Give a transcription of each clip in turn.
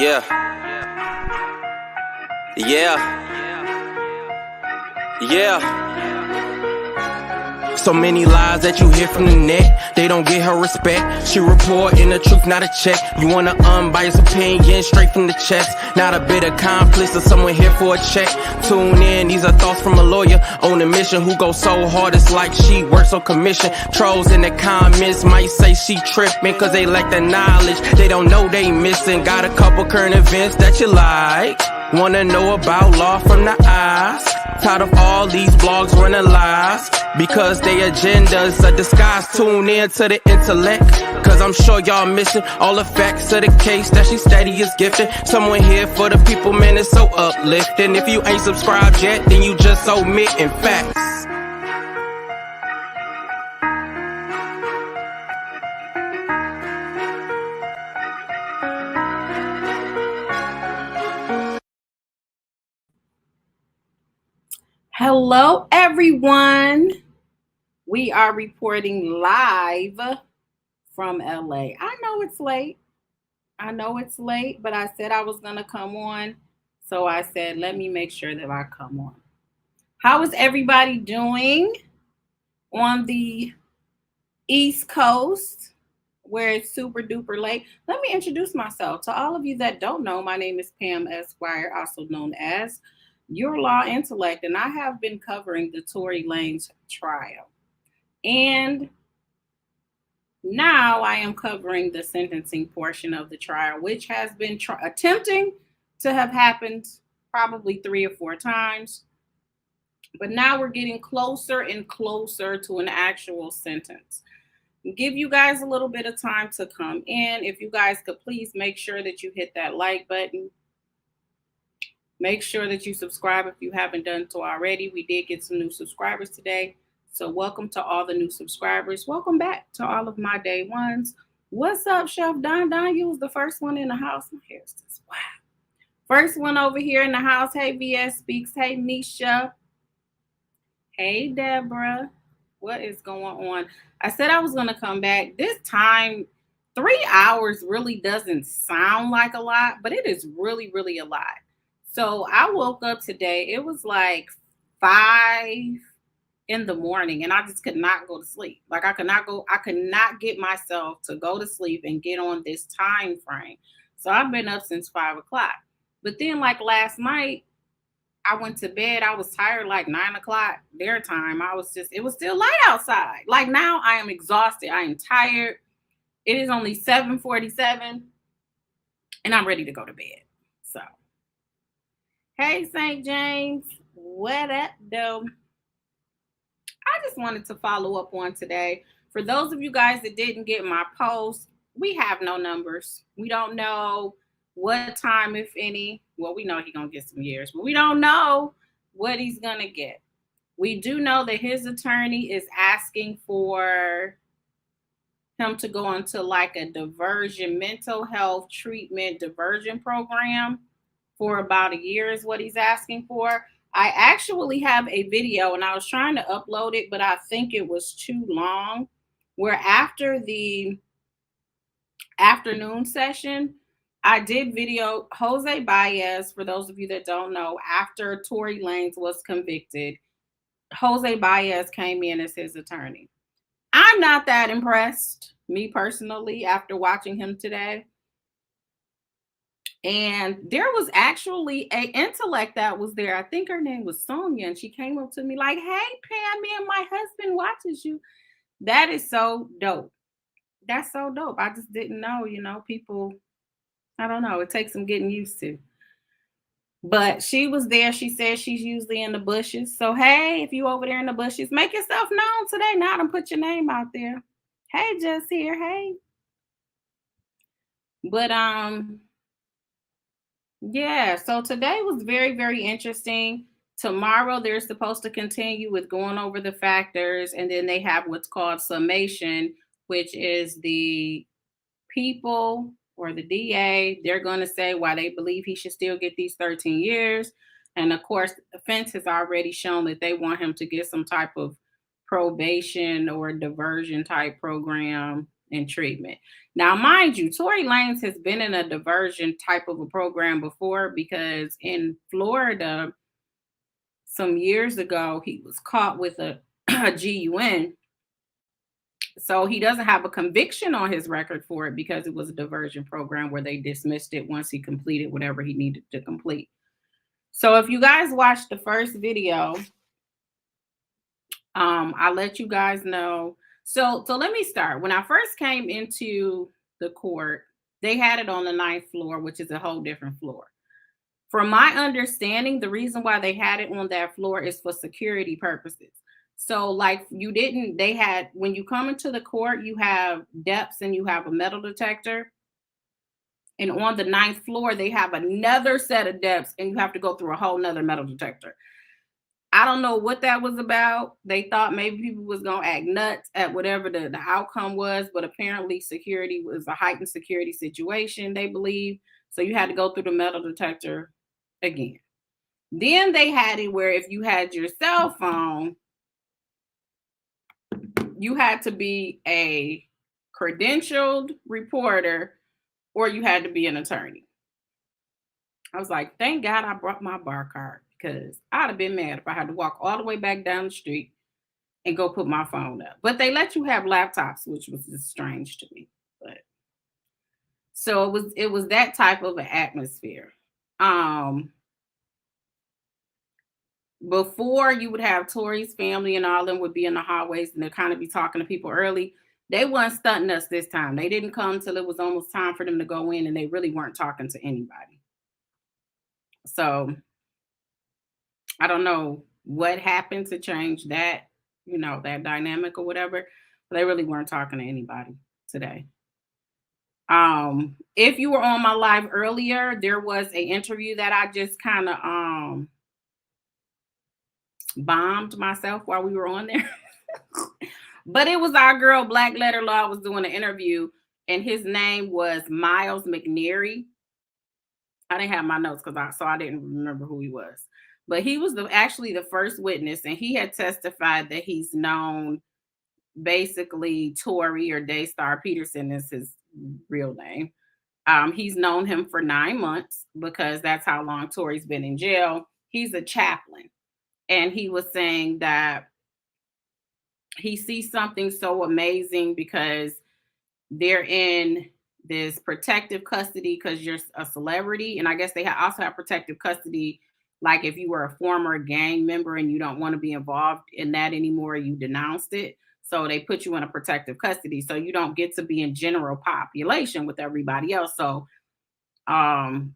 Yeah. Yeah. Yeah. So many lies that you hear from the net, they don't get her respect. She reporting the truth, not a check. You want an unbiased opinion straight from the chest, not a bit of conflict or someone here for a check. Tune in, these are thoughts from a lawyer on a mission who goes so hard it's like she works on commission. Trolls in the comments might say she tripping cause they lack the knowledge. They don't know they missing. Got a couple current events that you like. Wanna know about law from the eyes. Tired of all these blogs running lies because their agenda's a disguise. Tune in to the intellect, cause I'm sure y'all missing all the facts of the case that she steady is gifting. Someone here for the people, man, it's so uplifting. If you ain't subscribed yet, then you just omitting facts. Hello, everyone. We are reporting live from LA. I know it's late, but I said I was going to come on. So I said, let me make sure that I come on. How is everybody doing on the East Coast where it's super duper late? Let me introduce myself. To all of you that don't know, my name is Pam Esquire, also known as Your Law Intellect, and I have been covering the Tory Lanez trial. And now I am covering the sentencing portion of the trial, which has been attempting to have happened probably 3 or 4 times. But now we're getting closer and closer to an actual sentence. Give you guys a little bit of time to come in. If you guys could please make sure that you hit that like button. Make sure that you subscribe if you haven't done so already. We did get some new subscribers today. So welcome to all the new subscribers. Welcome back to all of my day ones. What's up, Chef Don? Don, you was the first one in the house. My hair's just wow. First one over here in the house. Hey, VS Speaks. Hey, Nisha. Hey, Deborah. What is going on? I said I was going to come back. This time, 3 hours really doesn't sound like a lot, but it is really, really a lot. So I woke up today. It was like 5 in the morning and I just could not go to sleep. Like I could not get myself to go to sleep and get on this time frame. So I've been up since 5 o'clock. But then like last night, I went to bed. I was tired like 9 o'clock their time. It was still light outside. Like now I am exhausted. I am tired. It is only 7:47 and I'm ready to go to bed. So, hey, St. James, what up, though? I just wanted to follow up on today. For those of you guys that didn't get my post, we have no numbers. We don't know what time, if any. Well, we know he's going to get some years, but we don't know what he's going to get. We do know that his attorney is asking for him to go into like a mental health treatment diversion program for about a year is what he's asking for. I actually have a video and I was trying to upload it, but I think it was too long, where after the afternoon session, I did video Jose Baez. For those of you that don't know, after Tory Lanez was convicted, Jose Baez came in as his attorney. I'm not that impressed, me personally, after watching him today. And there was actually an intellect that was there. I think her name was Sonia. And she came up to me like, hey, Pam, me and my husband watches you. That is so dope. That's so dope. I just didn't know, people, I don't know. It takes some getting used to. But she was there. She said she's usually in the bushes. So, hey, if you over there in the bushes, make yourself known today. Now don't put your name out there. Hey, just here. Hey. But, yeah, so today was very, very interesting. Tomorrow, they're supposed to continue with going over the factors, and then they have what's called summation, which is the people or the DA. They're going to say why they believe he should still get these 13 years. And of course, the defense has already shown that they want him to get some type of probation or diversion type program in treatment. Now, mind you, Tory Lanez has been in a diversion type of a program before, because in Florida, some years ago, he was caught with a GUN. So he doesn't have a conviction on his record for it, because it was a diversion program where they dismissed it once he completed whatever he needed to complete. So if you guys watched the first video, I'll let you guys know. So let me start. When I first came into the court, they had it on the 9th floor, which is a whole different floor. From my understanding, the reason why they had it on that floor is for security purposes. So like they had, when you come into the court, you have depths and you have a metal detector. And on the 9th floor, they have another set of depths and you have to go through a whole nother metal detector. I don't know what that was about. They thought maybe people was going to act nuts at whatever the outcome was, but apparently security was a heightened security situation, they believe. So you had to go through the metal detector again. Then they had it where if you had your cell phone, you had to be a credentialed reporter or you had to be an attorney. I was like, thank God I brought my bar card, because I'd have been mad if I had to walk all the way back down the street and go put my phone up. But they let you have laptops, which was just strange to me. But so it was that type of an atmosphere. Before, you would have Tory's family and all of them would be in the hallways and they'd kind of be talking to people early. They weren't stunting us this time. They didn't come till it was almost time for them to go in, and they really weren't talking to anybody. So I don't know what happened to change that, that dynamic or whatever. But they really weren't talking to anybody today. If you were on my live earlier, there was an interview that I just kind of bombed myself while we were on there. But it was our girl Black Letter Law was doing an interview, and his name was Miles McNary. I didn't have my notes so I didn't remember who he was. But he was actually the first witness, and he had testified that he's known basically Tory, or Daystar Peterson is his real name. He's known him for 9 months, because that's how long Tory's been in jail. He's a chaplain. And he was saying that he sees something so amazing because they're in this protective custody because you're a celebrity. And I guess they also have protective custody, like if you were a former gang member and you don't want to be involved in that anymore, you denounced it. So they put you in a protective custody. So you don't get to be in general population with everybody else. So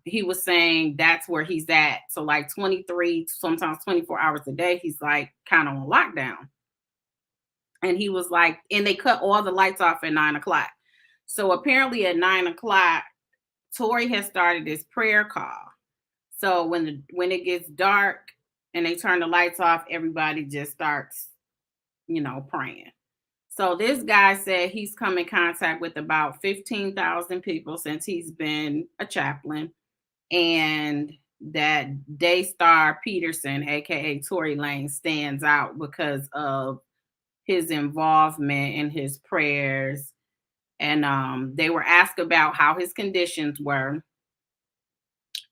he was saying that's where he's at. So like 23, sometimes 24 hours a day, he's like kind of on lockdown. And he was like, and they cut all the lights off at 9 o'clock. So apparently at 9 o'clock, Tory has started this prayer call. So when it gets dark and they turn the lights off, everybody just starts, praying. So this guy said he's come in contact with about 15,000 people since he's been a chaplain, and that Daystar Peterson, aka Tory Lanez, stands out because of his involvement in his prayers. And they were asked about how his conditions were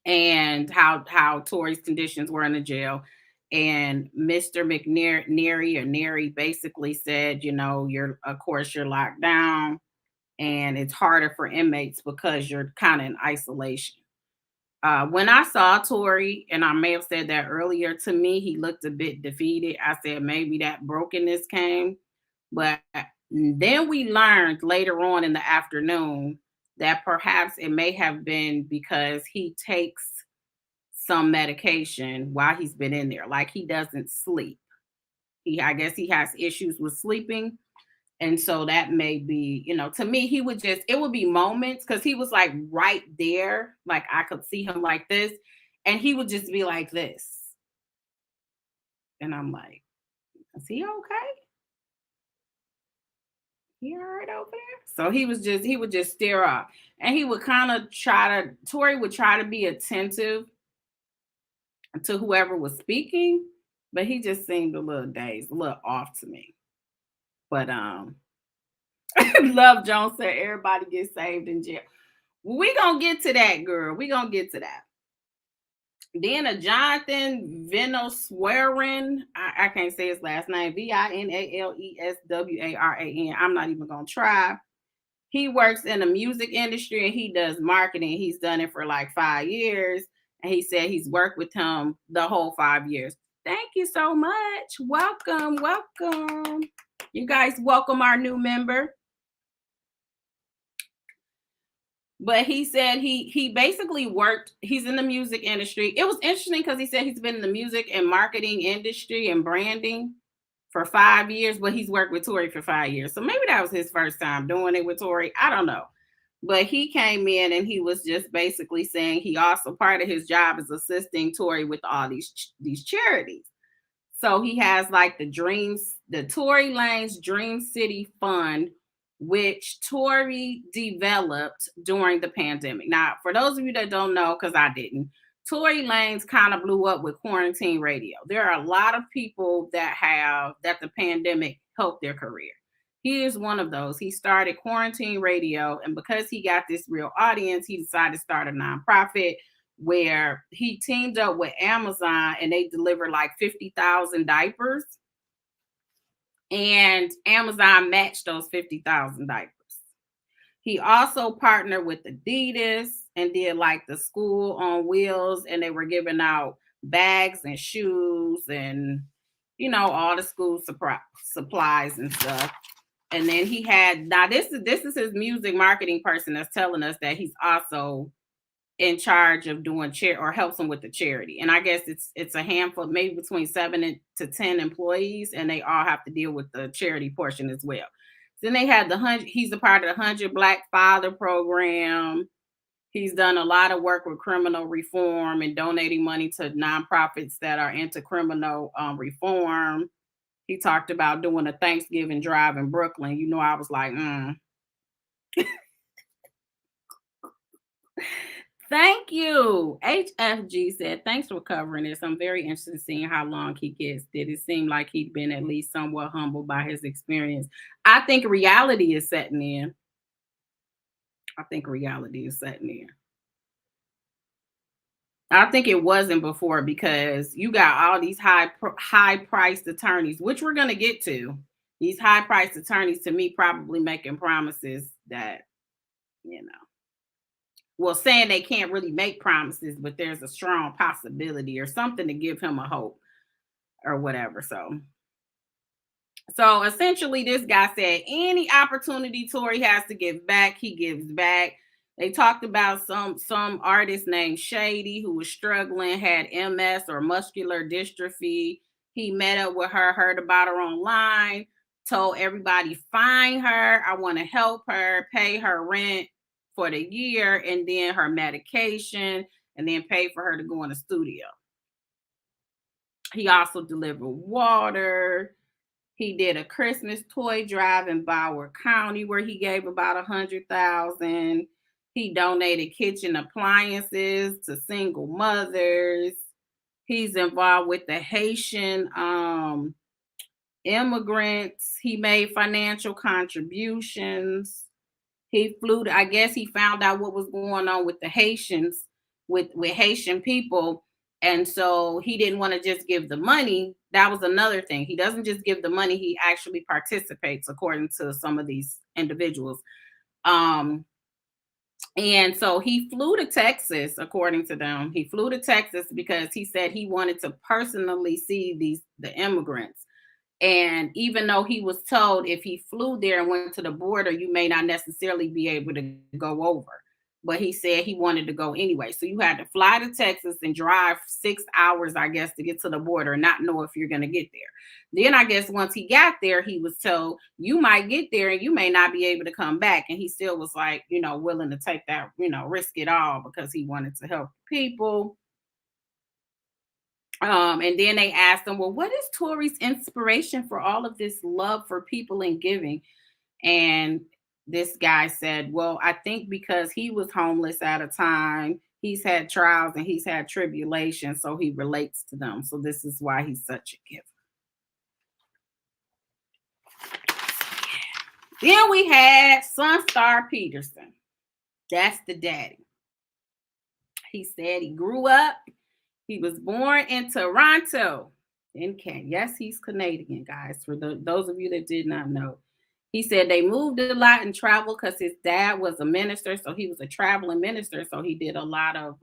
and how Tory's conditions were in the jail. And Mr. Neri basically said, you're locked down and it's harder for inmates because you're kind of in isolation. When I saw Tory, and I may have said that earlier, to me, he looked a bit defeated. I said maybe that brokenness came. But then we learned later on in the afternoon that perhaps it may have been because he takes some medication while he's been in there. Like he doesn't sleep. I guess he has issues with sleeping. And so that may be, to me, it would be moments, because he was like right there. Like I could see him like this, and he would just be like this. And I'm like, is he okay? He all right over there? So he would just stare up, and he would kind of Tory would try to be attentive to whoever was speaking, but he just seemed a little dazed, a little off to me. But Love Jones said everybody gets saved in jail. We gonna get to that, girl. We gonna get to that. Then a Jonathan Vinoswaran, I can't say his last name, Vinaleswaran. I'm not even gonna try. He works in the music industry and he does marketing. He's done it for like 5 years. And he said he's worked with him the whole 5 years. Thank you so much. Welcome, welcome. You guys welcome our new member. But he said he basically worked, he's in the music industry. It was interesting because he said he's been in the music and marketing industry and branding for 5 years, but he's worked with Tory for 5 years. So maybe that was his first time doing it with Tory. I don't know. But he came in and he was just basically saying he also, part of his job is assisting Tory with all these charities. So he has like the Tory Lanez Dream City Fund, which Tory developed during the pandemic. Now, for those of you that don't know, because I didn't, Tory Lanez kind of blew up with quarantine radio. There are a lot of people that the pandemic helped their career. He is one of those. He started quarantine radio, and because he got this real audience, he decided to start a nonprofit where he teamed up with Amazon and they delivered like 50,000 diapers. And Amazon matched those 50,000 diapers. He also partnered with Adidas and did like the school on wheels, and they were giving out bags and shoes and, all the school supplies and stuff. And then he had, now this is his music marketing person that's telling us that he's also in charge of doing or helps them with the charity. And I guess it's a handful, maybe between 7 to 10 employees, and they all have to deal with the charity portion as well. Then they had he's a part of the 100 Black Father program. He's done a lot of work with criminal reform and donating money to nonprofits that are into criminal reform. He talked about doing a Thanksgiving drive in Brooklyn. I was like, Thank you. HFG said, thanks for covering this. I'm very interested in seeing how long he gets. Did it seem like he'd been at least somewhat humbled by his experience? I think reality is setting in. I think it wasn't before because you got all these high-priced attorneys, which we're going to get to. These high-priced attorneys, to me, probably making promises that, well, saying they can't really make promises, but there's a strong possibility or something to give him a hope or whatever. So essentially this guy said any opportunity Tory has to give back, he gives back. They talked about some artist named Shady who was struggling, had MS or muscular dystrophy. He met up with her, heard about her online, told everybody, find her, I want to help her, pay her rent for the year, and then her medication, and then pay for her to go in the studio. He also delivered water. He did a Christmas toy drive in Broward County where he gave about $100,000. He donated kitchen appliances to single mothers. He's involved with the Haitian immigrants. He made financial contributions. He flew I guess he found out what was going on with the Haitians, with Haitian people. And so he didn't want to just give the money. That was another thing. He doesn't just give the money. He actually participates, according to some of these individuals. And so he flew to Texas, according to them. He flew to Texas because he said he wanted to personally see the immigrants. And even though he was told if he flew there and went to the border, you may not necessarily be able to go over. But he said he wanted to go anyway. So you had to fly to Texas and drive 6 hours, I guess, to get to the border and not know if you're going to get there. Then I guess once he got there, he was told you might get there and you may not be able to come back. And he still was like, willing to take that, risk it all because he wanted to help people. And then they asked him, well, what is Tory's inspiration for all of this love for people and giving? And this guy said, well, I think because he was homeless at a time, he's had trials and he's had tribulations, so he relates to them. So this is why he's such a giver. Then we had Sunstar Peterson. That's the daddy. He said he grew up. He was born in Toronto. In Canada. Yes, he's Canadian, guys, for those of you that did not know. He said they moved a lot and traveled because his dad was a minister. So he was a traveling minister. So he did a lot of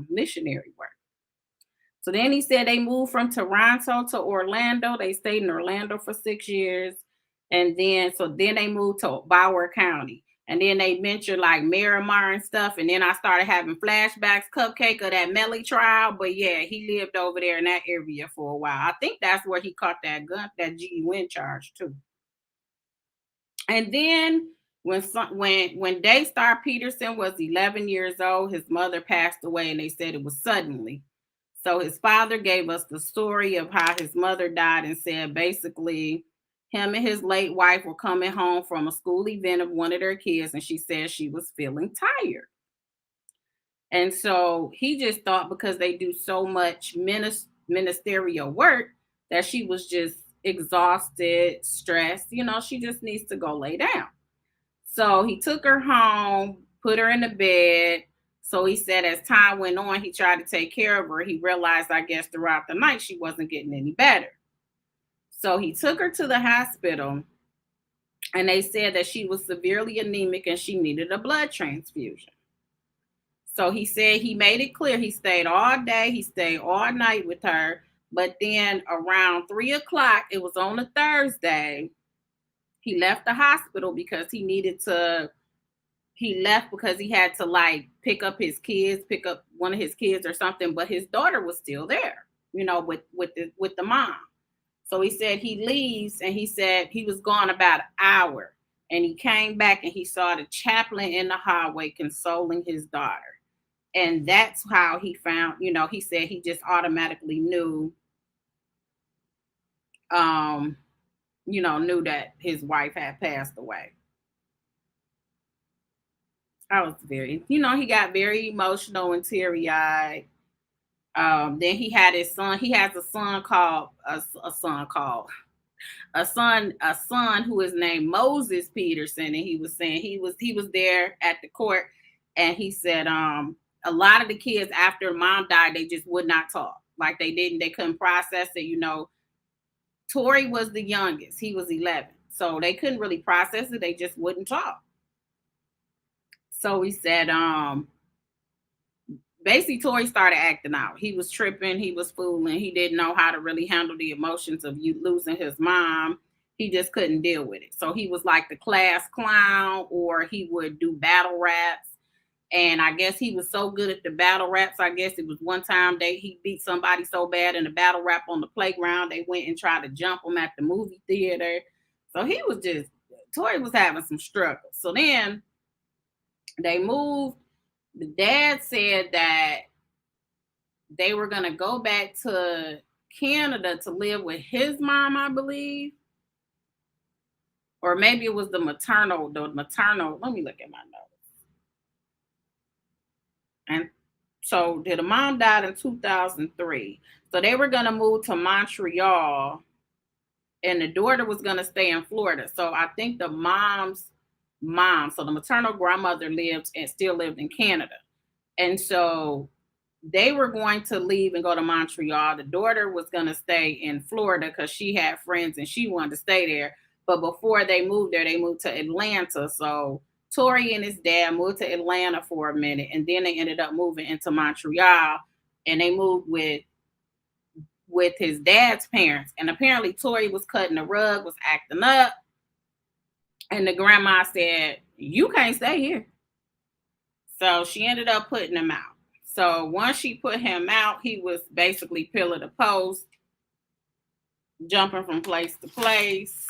missionary work. So then he said they moved from Toronto to Orlando. They stayed in Orlando for 6 years. And then they moved to Broward County. And then they mentioned like Miramar and stuff. And then I started having flashbacks, Cupcake, of that Melly trial. But yeah, he lived over there in that area for a while. I think that's where he caught that gun, that GUN charge too. And then when Daystar Peterson was 11 years old, his mother passed away, and they said it was suddenly. So his father gave us the story of how his mother died and said basically him and his late wife were coming home from a school event of one of their kids, and she said she was feeling tired. And so he just thought because they do so much ministerial work that she was just exhausted, stressed. She just needs to go lay down. So he took her home, put her in the bed. So he said as time went on, he tried to take care of her. He realized, I guess, throughout the night, she wasn't getting any better. So he took her to the hospital, and they said that she was severely anemic and she needed a blood transfusion. So he said he made it clear he stayed all day, he stayed all night with her. But then around 3 o'clock, it was on a Thursday, he left the hospital because he left because he had to like pick up one of his kids or something, but his daughter was still there, with the mom. So he said he leaves, and he said he was gone about an hour, and he came back and he saw the chaplain in the hallway consoling his daughter. And that's how he found, he said he just automatically knew that his wife had passed away. I was he got very emotional and teary eyed. Then he had his son. He has a son who is named Moses Peterson, and he was saying he was there at the court, and he said a lot of the kids after mom died, they just would not talk. Like they couldn't process it. Tori was the youngest. He was 11, so they couldn't really process it. They just wouldn't talk. So he said, basically Tori started acting out. He was tripping. He was fooling. He didn't know how to really handle the emotions of you losing his mom. He just couldn't deal with it. So he was like the class clown, or he would do battle raps. And I guess he was so good at the battle raps. I guess it was one time he beat somebody so bad in the battle rap on the playground, they went and tried to jump him at the movie theater. So Tori was having some struggles. So then they moved. The dad said that they were going to go back to Canada to live with his mom, I believe. Or maybe it was the maternal. Let me look at my notes. And so the mom died in 2003. So they were going to move to Montreal, and the daughter was going to stay in Florida. So I think the mom's mom, so the maternal grandmother still lived in Canada. And so they were going to leave and go to Montreal. The daughter was going to stay in Florida because she had friends and she wanted to stay there. But before they moved there, they moved to Atlanta. So Tori and his dad moved to Atlanta for a minute, and then they ended up moving into Montreal, and they moved with his dad's parents. And apparently Tori was cutting the rug, was acting up. And the grandma said, "You can't stay here." So she ended up putting him out. So once she put him out, he was basically pillar to post, jumping from place to place.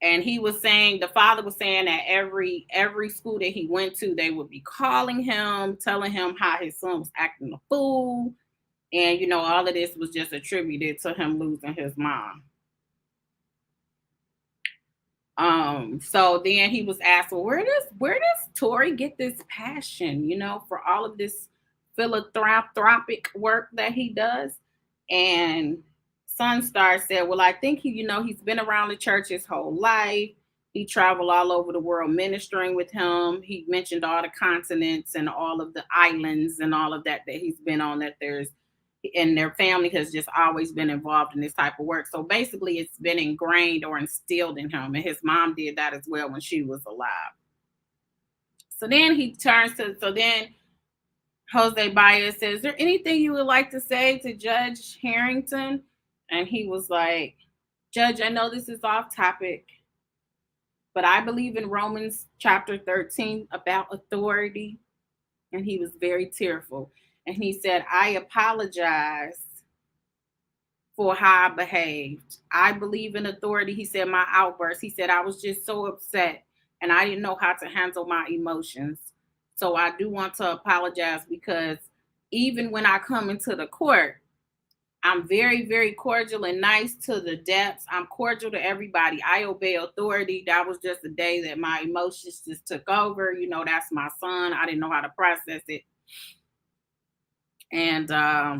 And he was saying, the father was saying that every school that he went to, they would be calling him, telling him how his son was acting a fool. And, all of this was just attributed to him losing his mom. So then he was asked, well, where does Tori get this passion, for all of this philanthropic work that he does? And Sunstar said, well, I think he's been around the church his whole life. He traveled all over the world ministering with him. He mentioned all the continents and all of the islands and all of that he's been on, that there's, and their family has just always been involved in this type of work. So basically it's been ingrained or instilled in him. And his mom did that as well when she was alive. So then Jose Baez says, is there anything you would like to say to Judge Harrington? And he was like, Judge, I know this is off topic, but I believe in Romans chapter 13 about authority. And he was very tearful. And he said, I apologize for how I behaved. I believe in authority. He said, my outburst. He said, I was just so upset and I didn't know how to handle my emotions. So I do want to apologize, because even when I come into the court, I'm very, very cordial and nice to the depths. I'm cordial to everybody. I obey authority. That was just a day that my emotions just took over. That's my son. I didn't know how to process it. And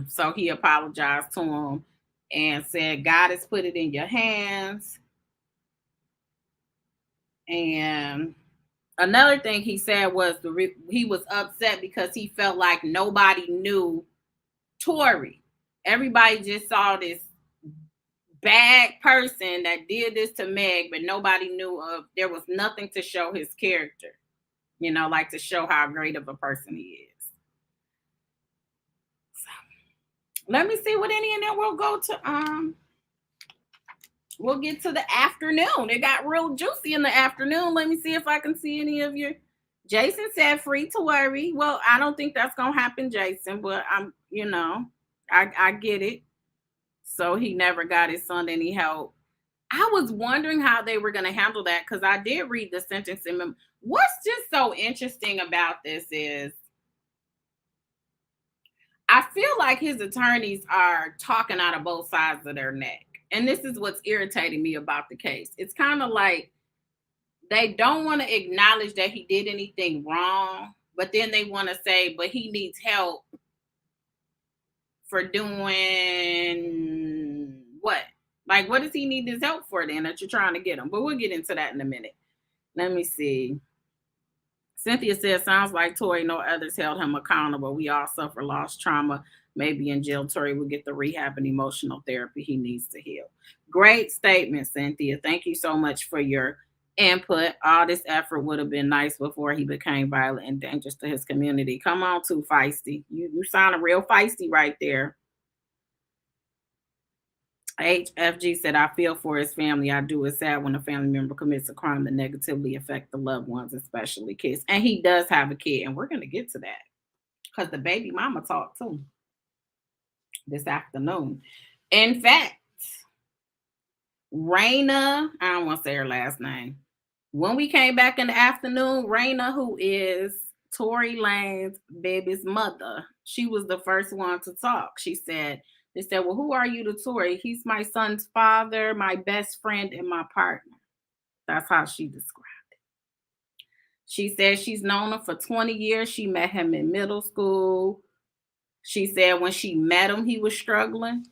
so he apologized to him and said, God has put it in your hands. And another thing he said was he was upset because he felt like nobody knew Tory. Everybody just saw this bad person that did this to Meg, but nobody knew there was nothing to show his character, like to show how great of a person he is. So, let me see what any, and then we'll go to we'll get to the afternoon. It got real juicy in the afternoon. Let me see if I can see any of your. Jason said free to worry. Well, I don't think that's gonna happen, Jason, but I get it. So he never got his son any help. I was wondering how they were going to handle that, because I did read the sentencing. What's just so interesting about this is I feel like his attorneys are talking out of both sides of their neck. And this is what's irritating me about the case. It's kind of like they don't want to acknowledge that he did anything wrong, but then they want to say, but he needs help for doing what? Like, what does he need his help for then that you're trying to get him? But we'll get into that in a minute. Let me see. Cynthia says, sounds like Tory, no others held him accountable. We all suffer loss, trauma. Maybe in jail, Tory will get the rehab and emotional therapy he needs to heal. Great statement, Cynthia. Thank you so much for your input. All this effort would have been nice before he became violent and dangerous to his community. Come on, too feisty. You sound real feisty right there. HFG said, I feel for his family. I do. It's sad when a family member commits a crime that negatively affects the loved ones, especially kids. And he does have a kid, and we're going to get to that because the baby mama talked too this afternoon. In fact, Raina, I don't want to say her last name. When we came back in the afternoon, Raina, who is Tory Lanez baby's mother, she was the first one to talk. She said, they said, well, who are you to Tory? He's my son's father, my best friend, and my partner. That's how she described it. She said she's known him for 20 years. She met him in middle school. She said when she met him, he was struggling.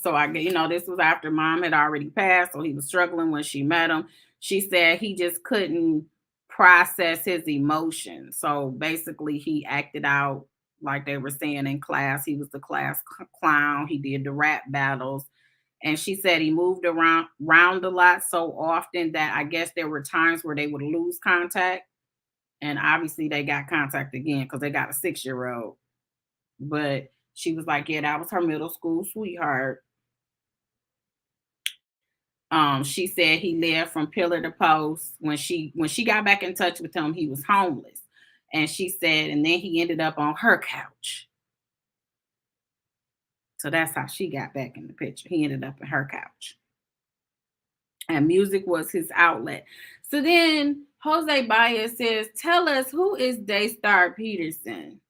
So this was after mom had already passed. So he was struggling when she met him. She said he just couldn't process his emotions. So basically he acted out like they were saying in class. He was the class clown. He did the rap battles. And she said he moved around a lot so often that I guess there were times where they would lose contact. And obviously they got contact again because they got a 6-year-old. But she was like, yeah, that was her middle school sweetheart. She said he lived from pillar to post. When she got back in touch with him, he was homeless. And she said, and then he ended up on her couch. So that's how she got back in the picture. He ended up in her couch. And music was his outlet. So then Jose Baez says, tell us, who is Daystar Peterson?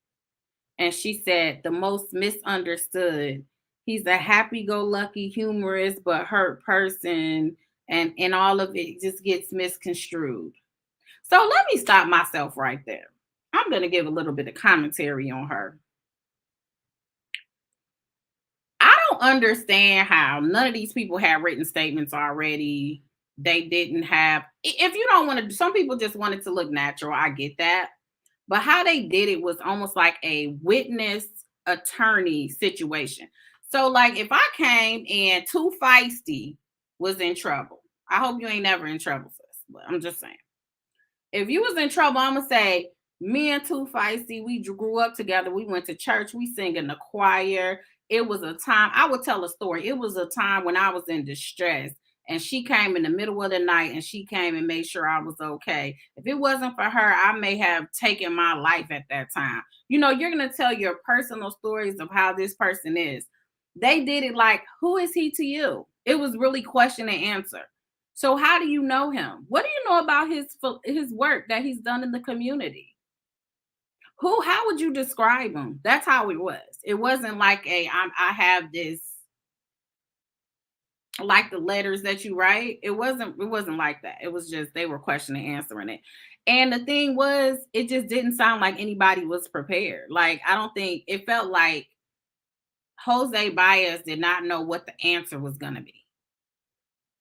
And she said, the most misunderstood. He's a happy-go-lucky, humorous, but hurt person. And all of it just gets misconstrued. So let me stop myself right there. I'm going to give a little bit of commentary on her. I don't understand how none of these people had written statements already. They didn't have, if you don't want to, some people just wanted to look natural. I get that. But how they did it was almost like a witness attorney situation. So, like, if I came and Too Feisty was in trouble, I hope you ain't never in trouble, sis, but I'm just saying. If you was in trouble, I'm gonna say, me and Too Feisty, we grew up together. We went to church. We sing in the choir. It was a time, I would tell a story. It was a time when I was in distress and she came in the middle of the night and she came and made sure I was okay. If it wasn't for her, I may have taken my life at that time. You know, you're going to tell your personal stories of how this person is. They did it like, who is he to you? It was really question and answer. So how do you know him? What do you know about his work that he's done in the community? How would you describe him? That's how it was. It wasn't like I have this, like the letters that you write. It wasn't like that. It was just they were questioning and answering it. And the thing was, it just didn't sound like anybody was prepared. Like, I don't think it felt like Jose Baez did not know what the answer was gonna be.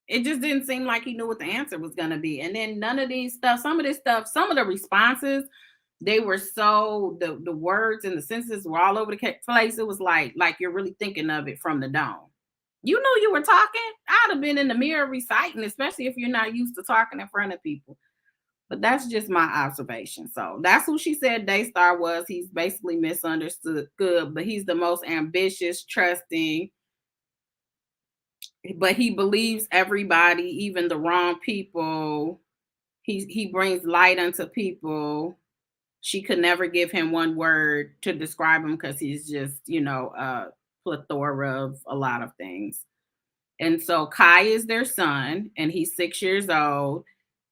It just didn't seem like he knew what the answer was gonna be. And then none of these stuff, some of this stuff, some of the responses, they were so the words and the sentences were all over the place. It was like you're really thinking of it from the dome. You knew you were talking. I'd have been in the mirror reciting, especially if you're not used to talking in front of people. But that's just my observation. So that's who she said Daystar was. He's basically misunderstood, good, but he's the most ambitious, trusting, but he believes everybody, even the wrong people. He brings light unto people. She could never give him one word to describe him because he's just, a plethora of a lot of things. And so Kai is their son, and he's 6 years old.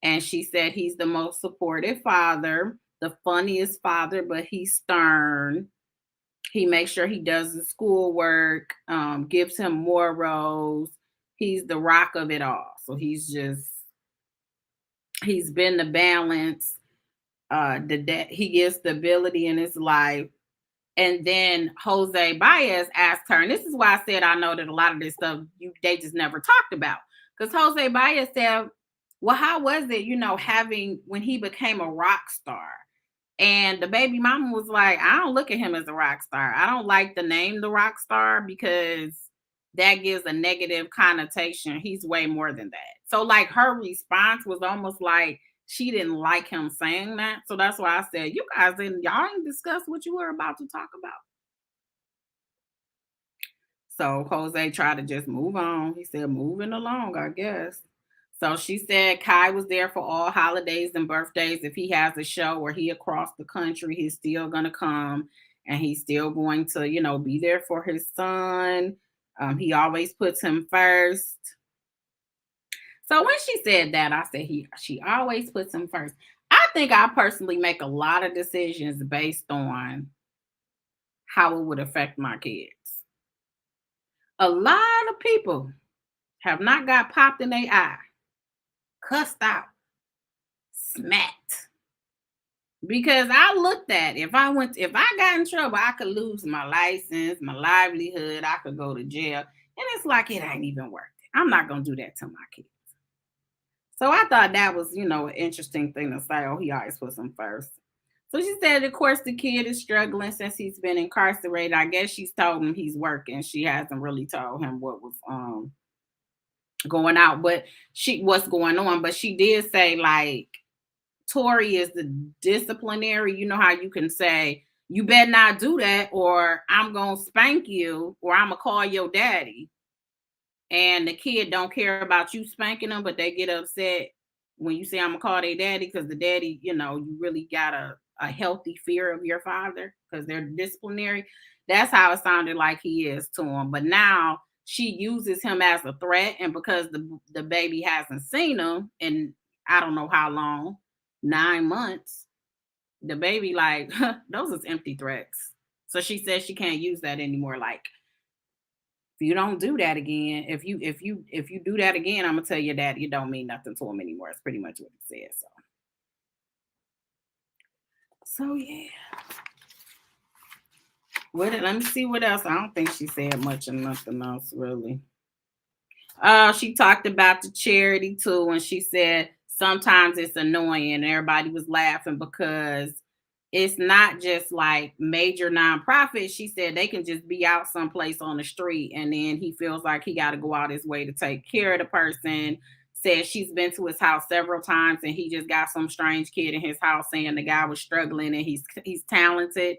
And she said he's the most supportive father, the funniest father, but he's stern. He makes sure he does the schoolwork, gives him morals. He's the rock of it all. So he's been the balance. He gives stability in his life. And then Jose Baez asked her, and this is why I said I know that a lot of this stuff they just never talked about. Because Jose Baez said, well, how was it, having when he became a rock star? And the baby mama was like, I don't look at him as a rock star. I don't like the name the rock star because that gives a negative connotation. He's way more than that. So like her response was almost like she didn't like him saying that. So that's why I said, y'all didn't discuss what you were about to talk about. So Jose tried to just move on. He said, moving along, I guess. So she said Kai was there for all holidays and birthdays. If he has a show or he across the country, he's still going to come and he's still going to, be there for his son. He always puts him first. So when she said that, I said she always puts him first. I think I personally make a lot of decisions based on how it would affect my kids. A lot of people have not got popped in their eye, cussed out, smacked. Because I looked at if I got in trouble, I could lose my license, my livelihood, I could go to jail. And it's like it ain't even worth it. I'm not gonna do that to my kids. So I thought that was, an interesting thing to say. Oh, he always puts them first. So she said, of course, the kid is struggling since he's been incarcerated. I guess she's told him he's working. She hasn't really told him what was going out, but what's going on. But she did say, like, Tori is the disciplinary. You know how you can say, you better not do that, or I'm gonna spank you, or I'm gonna call your daddy. And the kid don't care about you spanking them, but they get upset when you say I'm gonna call their daddy, because the daddy, you really got a healthy fear of your father because they're disciplinary. That's how it sounded like he is to him. But now she uses him as a threat, and because the baby hasn't seen him in I don't know how long, 9 months, the baby like, those is empty threats. So she says she can't use that anymore. Like, if you don't do that again, if you do that again, I'm gonna tell your dad you don't mean nothing to him anymore. It's pretty much what he said. So yeah. Let me see what else. I don't think she said much of nothing else really. She talked about the charity too, and she said sometimes it's annoying. And everybody was laughing because it's not just like major nonprofits. She said they can just be out someplace on the street, and then he feels like he got to go out his way to take care of the person. Said she's been to his house several times, and he just got some strange kid in his house saying the guy was struggling and he's talented,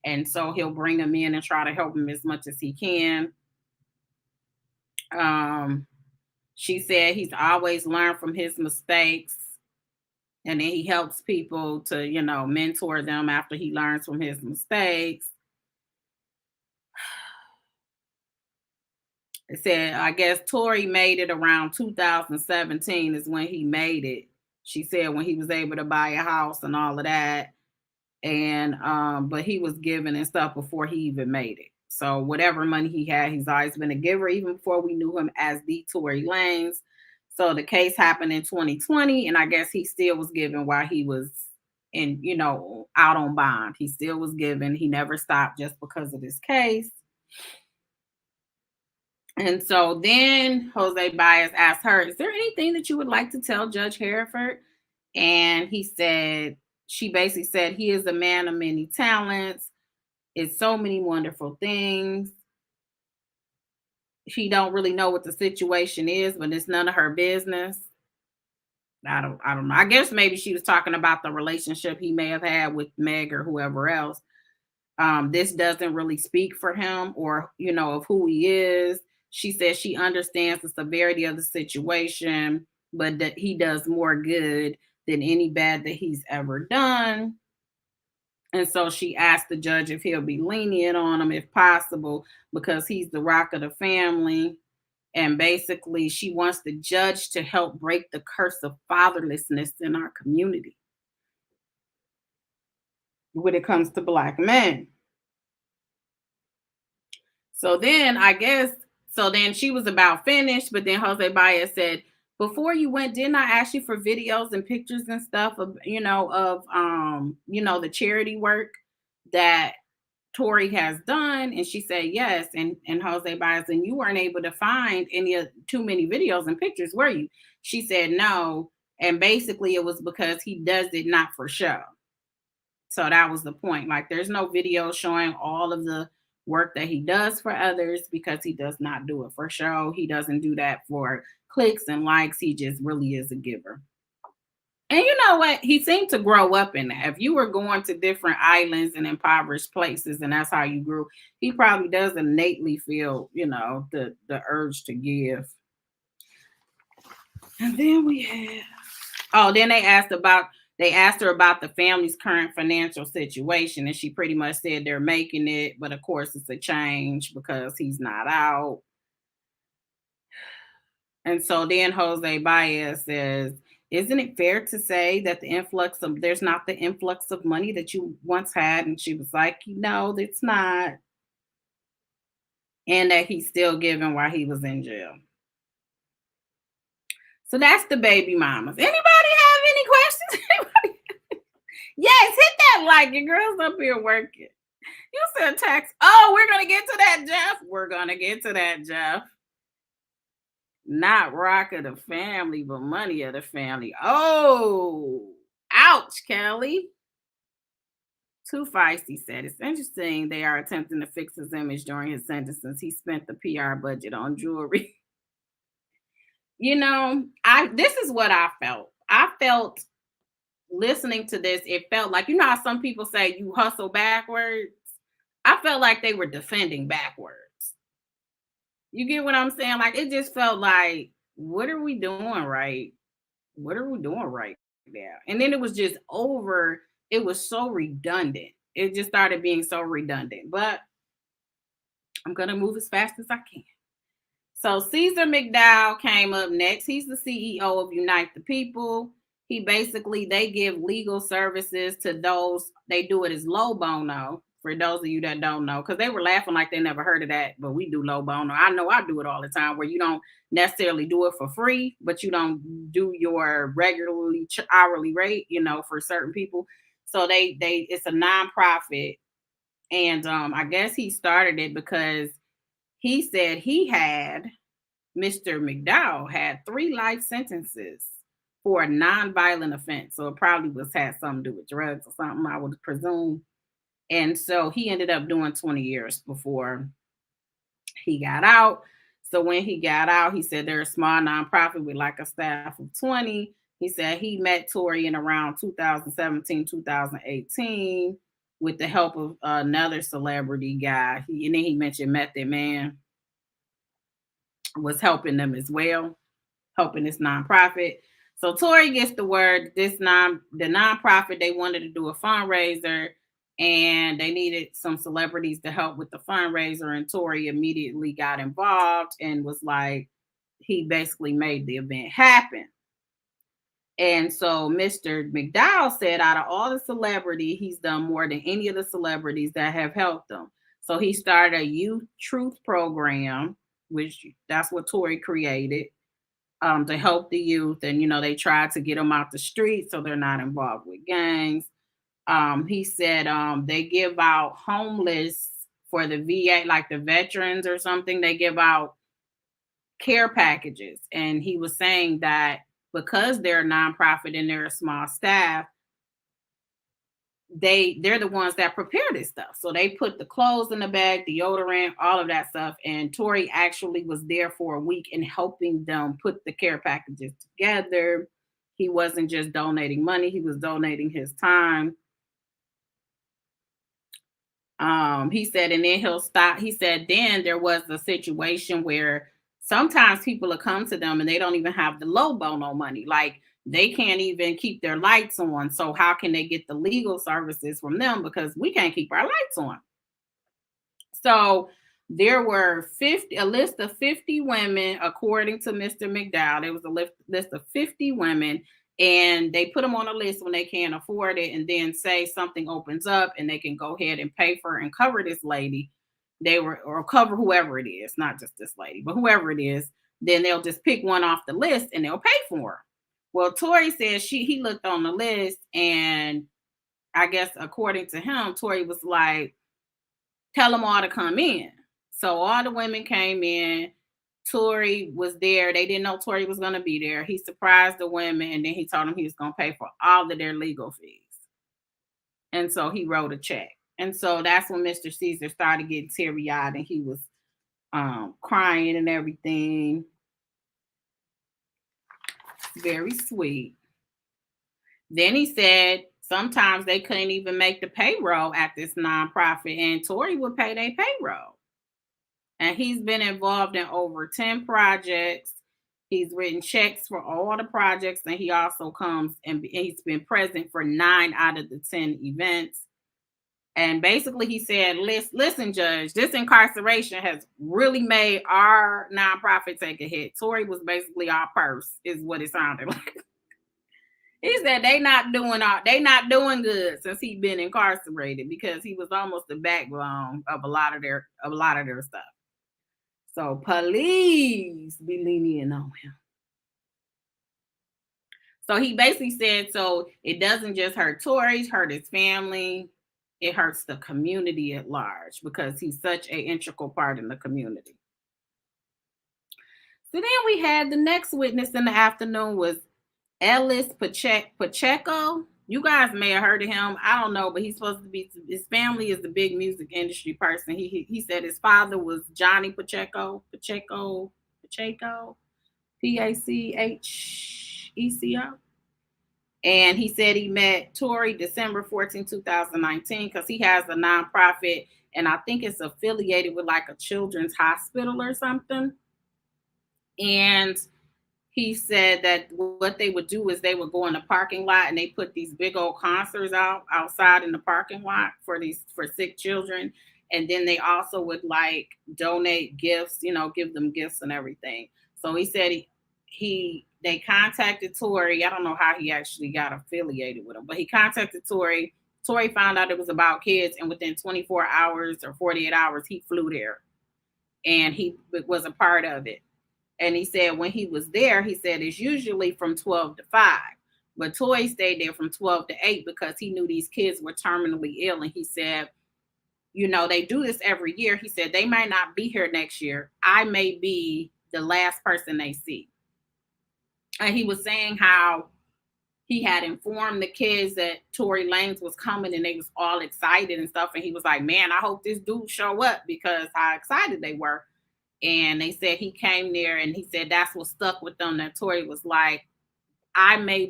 and so he'll bring him in and try to help him as much as he can. Um, she said he's always learned from his mistakes, and then he helps people to, mentor them after he learns from his mistakes. It said, I guess Tory made it around 2017 is when he made it. She said when he was able to buy a house and all of that. And but he was giving and stuff before he even made it. So whatever money he had, he's always been a giver, even before we knew him as the Tory Lanez. So the case happened in 2020, and I guess he still was giving while he was out on bond. He still was giving. He never stopped just because of this case. And so then Jose Baez asked her, is there anything that you would like to tell Judge Hereford? And she basically said, he is a man of many talents. It's so many wonderful things. She don't really know what the situation is, but it's none of her business. I don't know. I guess maybe she was talking about the relationship he may have had with Meg or whoever else. This doesn't really speak for him or, of who he is. She says she understands the severity of the situation, but that he does more good than any bad that he's ever done. And so she asked the judge if he'll be lenient on him if possible, because he's the rock of the family. And basically, she wants the judge to help break the curse of fatherlessness in our community when it comes to Black men. So then she was about finished, but then Jose Baez said, before you went, didn't I ask you for videos and pictures and stuff of the charity work that Tory has done? And she said yes. And Jose Baez, and you weren't able to find too many videos and pictures, were you? She said no. And basically it was because he does it not for show. So that was the point. Like, there's no video showing all of the work that he does for others, because he does not do it for show. He doesn't do that for clicks and likes. He just really is a giver. And you know what? He seemed to grow up in that. If you were going to different islands and impoverished places and that's how you grew, he probably does innately feel, the urge to give. And then then they asked her about the family's current financial situation, and she pretty much said they're making it, but of course it's a change because he's not out. And so then Jose Baez says, isn't it fair to say that there's not the influx of money that you once had? And she was like, no, it's not. And that he's still giving while he was in jail. So that's the baby mamas. Anybody have any questions? Yes, hit that like. Your girl's up here working. You said text. Oh, we're going to get to that, Jeff. We're going to get to that, Jeff. Not rock of the family, but money of the family. Oh, ouch, Kelly. Too Feisty said, it's interesting they are attempting to fix his image during his sentence since he spent the PR budget on jewelry. This is what I felt. I felt listening to this, it felt like, how some people say you hustle backwards? I felt like they were defending backwards. You get what I'm saying? Like, it just felt like, what are we doing right? What are we doing right now? And then it was just over. It was so redundant. It just started being so redundant. But I'm going to move as fast as I can. So Caesar McDowell came up next. He's the CEO of Unite the People. They give legal services to those. They do it as low bono, for those of you that don't know, because they were laughing like they never heard of that, but we do low bono. I know I do it all the time, where you don't necessarily do it for free, but you don't do your regularly hourly rate, for certain people. So it's a nonprofit And I guess he started it because he said Mr. McDowell had 3 life sentences for a non-violent offense. So it probably had something to do with drugs or something, I would presume. And so he ended up doing 20 years before he got out. So when he got out, he said they're a small nonprofit with like a staff of 20. He said he met Tory in around 2017, 2018 with the help of another celebrity guy. And then he mentioned Method Man was helping them as well, helping this nonprofit. So Tory gets the word, the nonprofit, they wanted to do a fundraiser and they needed some celebrities to help with the fundraiser. And Tory immediately got involved and was like, he basically made the event happen. And so Mr. McDowell said, out of all the celebrity, he's done more than any of the celebrities that have helped them. So he started a youth truth program, which that's what Tory created, to help the youth. And, they tried to get them out the street so they're not involved with gangs. He said they give out homeless for the VA, like the veterans or something. They give out care packages. And he was saying that because they're a nonprofit and they're a small staff, they're the ones that prepare this stuff. So they put the clothes in the bag, deodorant, all of that stuff. And Tory actually was there for a week and helping them put the care packages together. He wasn't just donating money, he was donating his time. He said, and then he'll stop. He said, then there was a situation where sometimes people will come to them and they don't even have the low bono money. Like they can't even keep their lights on. So how can they get the legal services from them? Because we can't keep our lights on. So there were a list of 50 women, according to Mr. McDowell. There was a list of 50 women, and they put them on a list when they can't afford it, and then say something opens up and they can go ahead and pay for and cover this lady. Or cover whoever it is, not just this lady, but whoever it is. Then they'll just pick one off the list and they'll pay for her. Well, Tory says he looked on the list, and I guess according to him, Tory was like, tell them all to come in. So all the women came in. Tory was there. They didn't know Tory was going to be there. He surprised the women, and then he told them he was going to pay for all of their legal fees. And so he wrote a check. And so that's when Mr. Caesar started getting teary-eyed, and he was crying and everything. Very sweet. Then he said sometimes they couldn't even make the payroll at this nonprofit, and Tory would pay their payroll. And he's been involved in over 10 projects. He's written checks for all the projects, and he also comes and he's been present for 9 out of the 10 events. And basically he said, listen, Judge, this incarceration has really made our nonprofit take a hit. Tory was basically our purse, is what it sounded like. He said they not doing good since he's been incarcerated, because he was almost the backbone of a lot of their stuff. So please be lenient on him. So he basically said, so it doesn't just hurt Tory, it hurt his family, it hurts the community at large, because he's such an integral part in the community. So then we had the next witness in the afternoon was Ellis Pacheco. You guys may have heard of him. I don't know, but he's supposed to be, his family is the big music industry person. He said his father was Johnny Pacheco, Pacheco, Pacheco, And he said he met Tory December 14, 2019, because he has a nonprofit, and I think it's affiliated with like a children's hospital or something. And he said that what they would do is they would go in the parking lot and they put these big old concerts outside in the parking lot for sick children. And then they also would like donate gifts, give them gifts and everything. So he said they contacted Tory. I don't know how he actually got affiliated with him, but he contacted Tory. Tory found out it was about kids, and within 24 hours or 48 hours, he flew there, and he was a part of it. And he said when he was there, he said it's usually from 12 to 5. But Tory stayed there from 12 to 8 because he knew these kids were terminally ill. And he said they do this every year. He said they might not be here next year. I may be the last person they see. And he was saying how he had informed the kids that Tory Lanez was coming and they was all excited and stuff. And he was like, man, I hope this dude show up, because how excited they were. And they said he came there and he said that's what stuck with them, that Tory was like,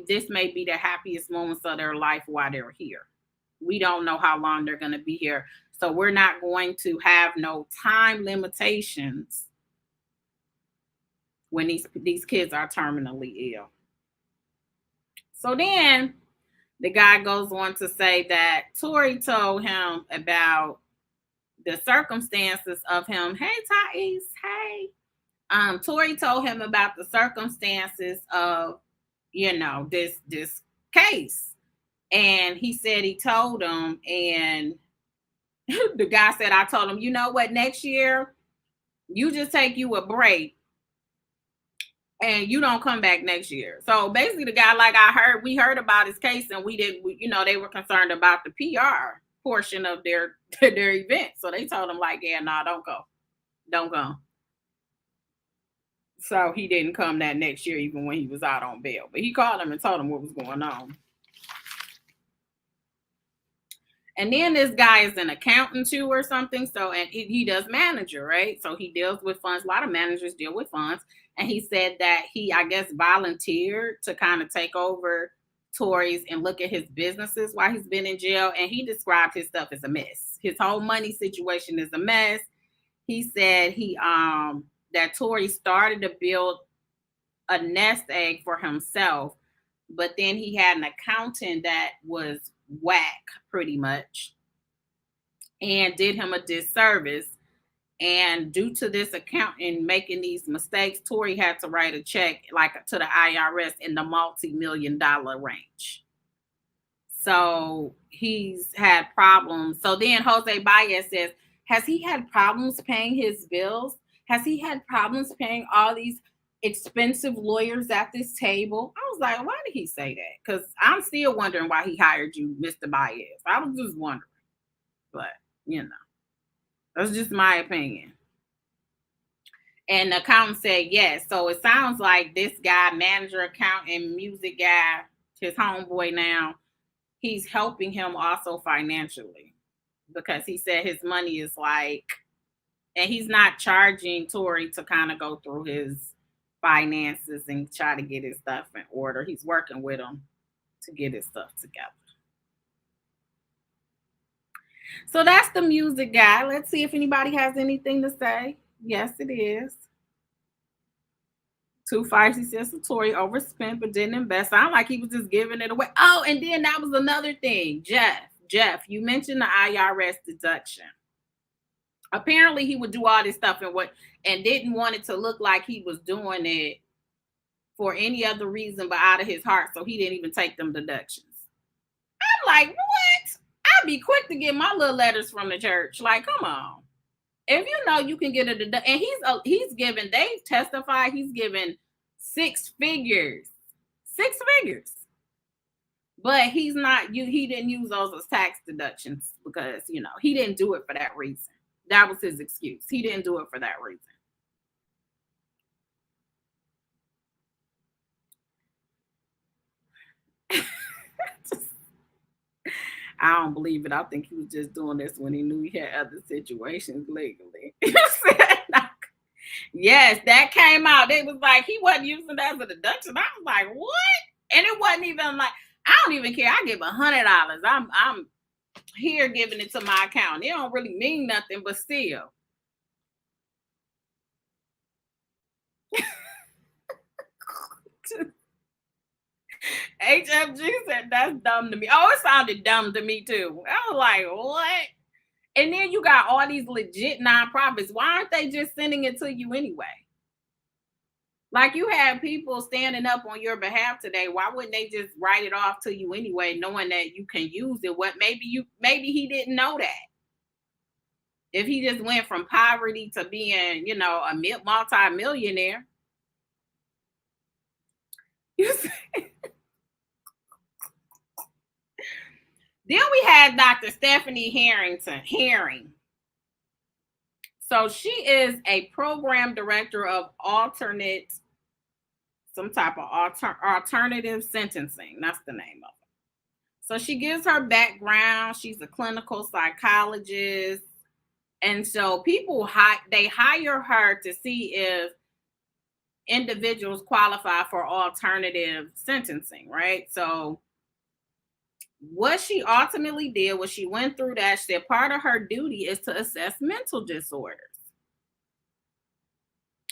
this may be the happiest moments of their life while they're here. We don't know how long they're going to be here. So we're not going to have no time limitations when these kids are terminally ill. So then the guy goes on to say that Tory told him about the circumstances of him. Hey, Thais. Hey. Tory told him about the circumstances of, this case. And he said he told him, and the guy said, I told him, you know what, next year, you just take you a break and you don't come back next year. So basically the guy, like we heard about his case and they were concerned about the PR portion of their event. So they told him like, yeah, no, don't go. So he didn't come that next year, even when he was out on bail. But he called him and told him what was going on. And then this guy is an accountant too or something. So, and he does manager, right? So he deals with funds. A lot of managers deal with funds. And he said that he, I guess, volunteered to kind of take over Tory's and look at his businesses while he's been in jail. And he described his stuff as a mess. His whole money situation is a mess. He said that Tory started to build a nest egg for himself, but then he had an accountant that was whack pretty much and did him a disservice. And due to this accountant making these mistakes, Tory had to write a check to the IRS in the multi-million-dollar range. So he's had problems. So then Jose Baez says, has he had problems paying his bills? Has he had problems paying all these expensive lawyers at this table? I was like, why did he say that? Because I'm still wondering why he hired you, Mr. Baez. I was just wondering. But, that's just my opinion. And the accountant said yes. So it sounds like this guy, manager, accountant, music guy, his homeboy now, he's helping him also financially, because he said his money is and he's not charging Tory to kind of go through his finances and try to get his stuff in order. He's working with him to get his stuff together. So that's the music guy. Let's see if anybody has anything to say. Yes, it is. Too feisty says Tory overspent but didn't invest. Sound like he was just giving it away. Oh, and then that was another thing. Jeff, you mentioned the IRS deduction. Apparently he would do all this stuff and didn't want it to look like he was doing it for any other reason but out of his heart. So he didn't even take them deductions. I'm like, what? I'd be quick to get my little letters from the church. Like, come on. If you know you can get a deduction, and he's given, they testified he's given 6 figures. 6 figures. But he didn't use those as tax deductions because, he didn't do it for that reason. That was his excuse. He didn't do it for that reason. I don't believe it. I think he was just doing this when he knew he had other situations legally. Yes, that came out. It was like he wasn't using that as a deduction. I was like, what? And it wasn't even like, I don't even care. I give $100. I'm here giving it to my account. It don't really mean nothing, but still. HFG said that's dumb to me. Oh, it sounded dumb to me too. I was like, what? And then you got all these legit nonprofits. Why aren't they just sending it to you anyway? Like, you have people standing up on your behalf today. Why wouldn't they just write it off to you anyway, knowing that you can use it? Maybe he didn't know that. If he just went from poverty to being, a multi-millionaire. You see? Then we had Dr. Stephanie Herein. So she is a program director of some type of alternative sentencing. That's the name of it. So she gives her background. She's a clinical psychologist. And so they hire her to see if individuals qualify for alternative sentencing, right? So what she ultimately did was she went through that. She said part of her duty is to assess mental disorders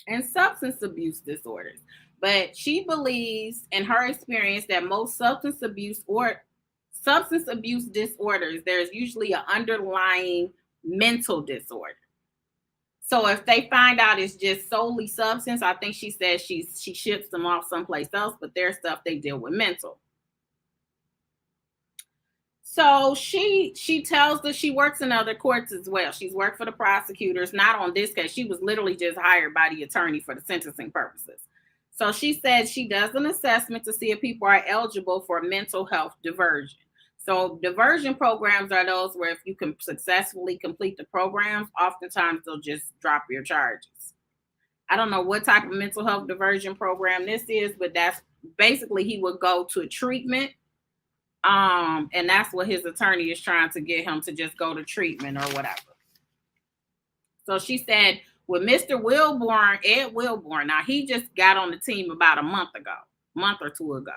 and substance abuse disorders. But she believes in her experience that most substance abuse disorders, there's usually an underlying mental disorder. So if they find out it's just solely substance, I think she says she ships them off someplace else, but their stuff they deal with mental. So she tells that she works in other courts as well. She's worked for the prosecutors, not on this case. She was literally just hired by the attorney for the sentencing purposes. So she said she does an assessment to see if people are eligible for mental health diversion. So diversion programs are those where if you can successfully complete the programs, oftentimes they'll just drop your charges. I don't know what type of mental health diversion program this is, but that's basically he would go to treatment. And that's what his attorney is trying to get him to just go to treatment or whatever. So she said with Mr. Ed Wilborn, now he just got on the team about a month or two ago.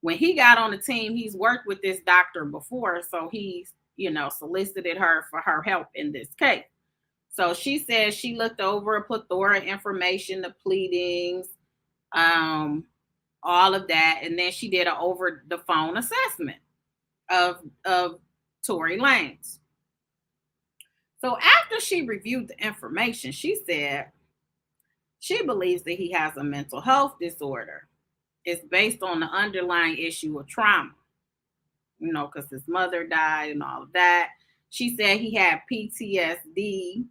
When he got on the team, he's worked with this doctor before, so he's, solicited her for her help in this case. So she says she looked over a plethora of information, the pleadings, all of that, and then she did an over the phone assessment of Tory Lanez. So after she reviewed the information, she said she believes that he has a mental health disorder. It's based on the underlying issue of trauma, because his mother died and all of that. She said he had PTSD.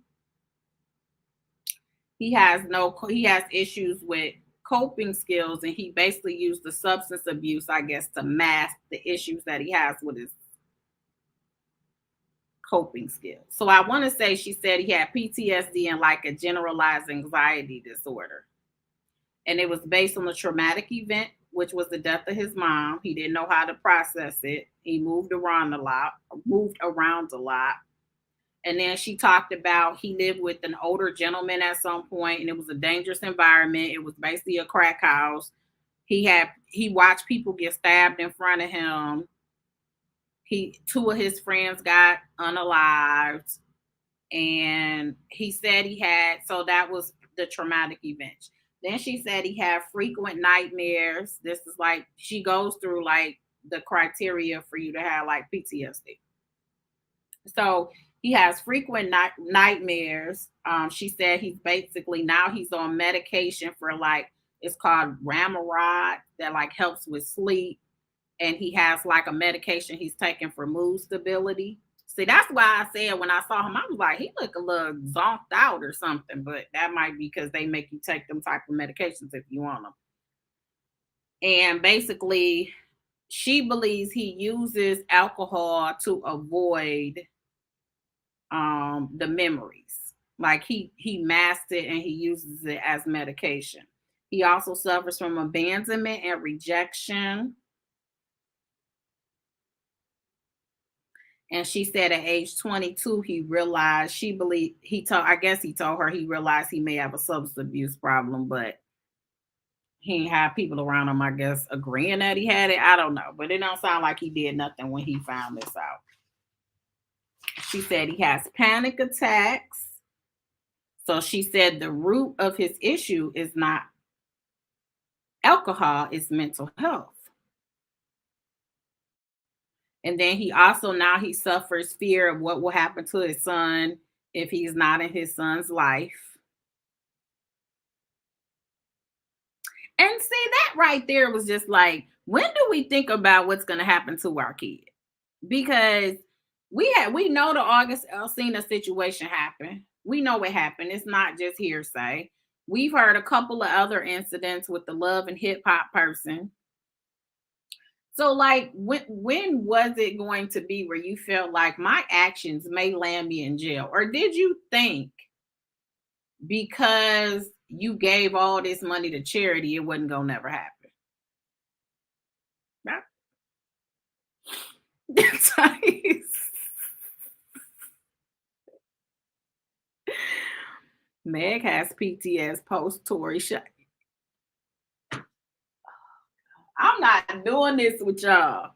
He has issues with coping skills, and he basically used the substance abuse, I guess, to mask the issues that he has with his coping skills. So I want to say she said he had PTSD and like a generalized anxiety disorder. And it was based on a traumatic event, which was the death of his mom. He didn't know how to process it. He moved around a lot. And then she talked about he lived with an older gentleman at some point, and it was a dangerous environment. It was basically a crack house. He watched people get stabbed in front of him. Two of his friends got unalived, and he said so that was the traumatic event. Then she said he had frequent nightmares. This is like, she goes through like the criteria for you to have like PTSD. So he has frequent nightmares. She said he's on medication for like, it's called Ramirad, that like helps with sleep. And he has like a medication he's taking for mood stability. See, that's why I said when I saw him, I was like, he looked a little zonked out or something, but that might be because they make you take them type of medications if you want them. And basically, she believes he uses alcohol to avoid the memories. Like he masks it and he uses it as medication. He also suffers from abandonment and rejection. And she said at age 22, he realized, he told her he realized he may have a substance abuse problem, but he didn't have people around him, I guess, agreeing that he had it. I don't know, but it don't sound like he did nothing when he found this out. She said he has panic attacks. So she said the root of his issue is not alcohol, it's mental health. And then he suffers fear of what will happen to his son if he's not in his son's life. And see, that right there was just like, when do we think about what's going to happen to our kid? Because we know the August Alsina situation happened. We know what happened. It's not just hearsay. We've heard a couple of other incidents with the love and hip hop person. So like, when was it going to be where you felt like my actions may land me in jail? Or did you think because you gave all this money to charity, it wasn't gonna never happen. Right? That's nice. Meg has PTS post Tory shot. I'm not doing this with y'all.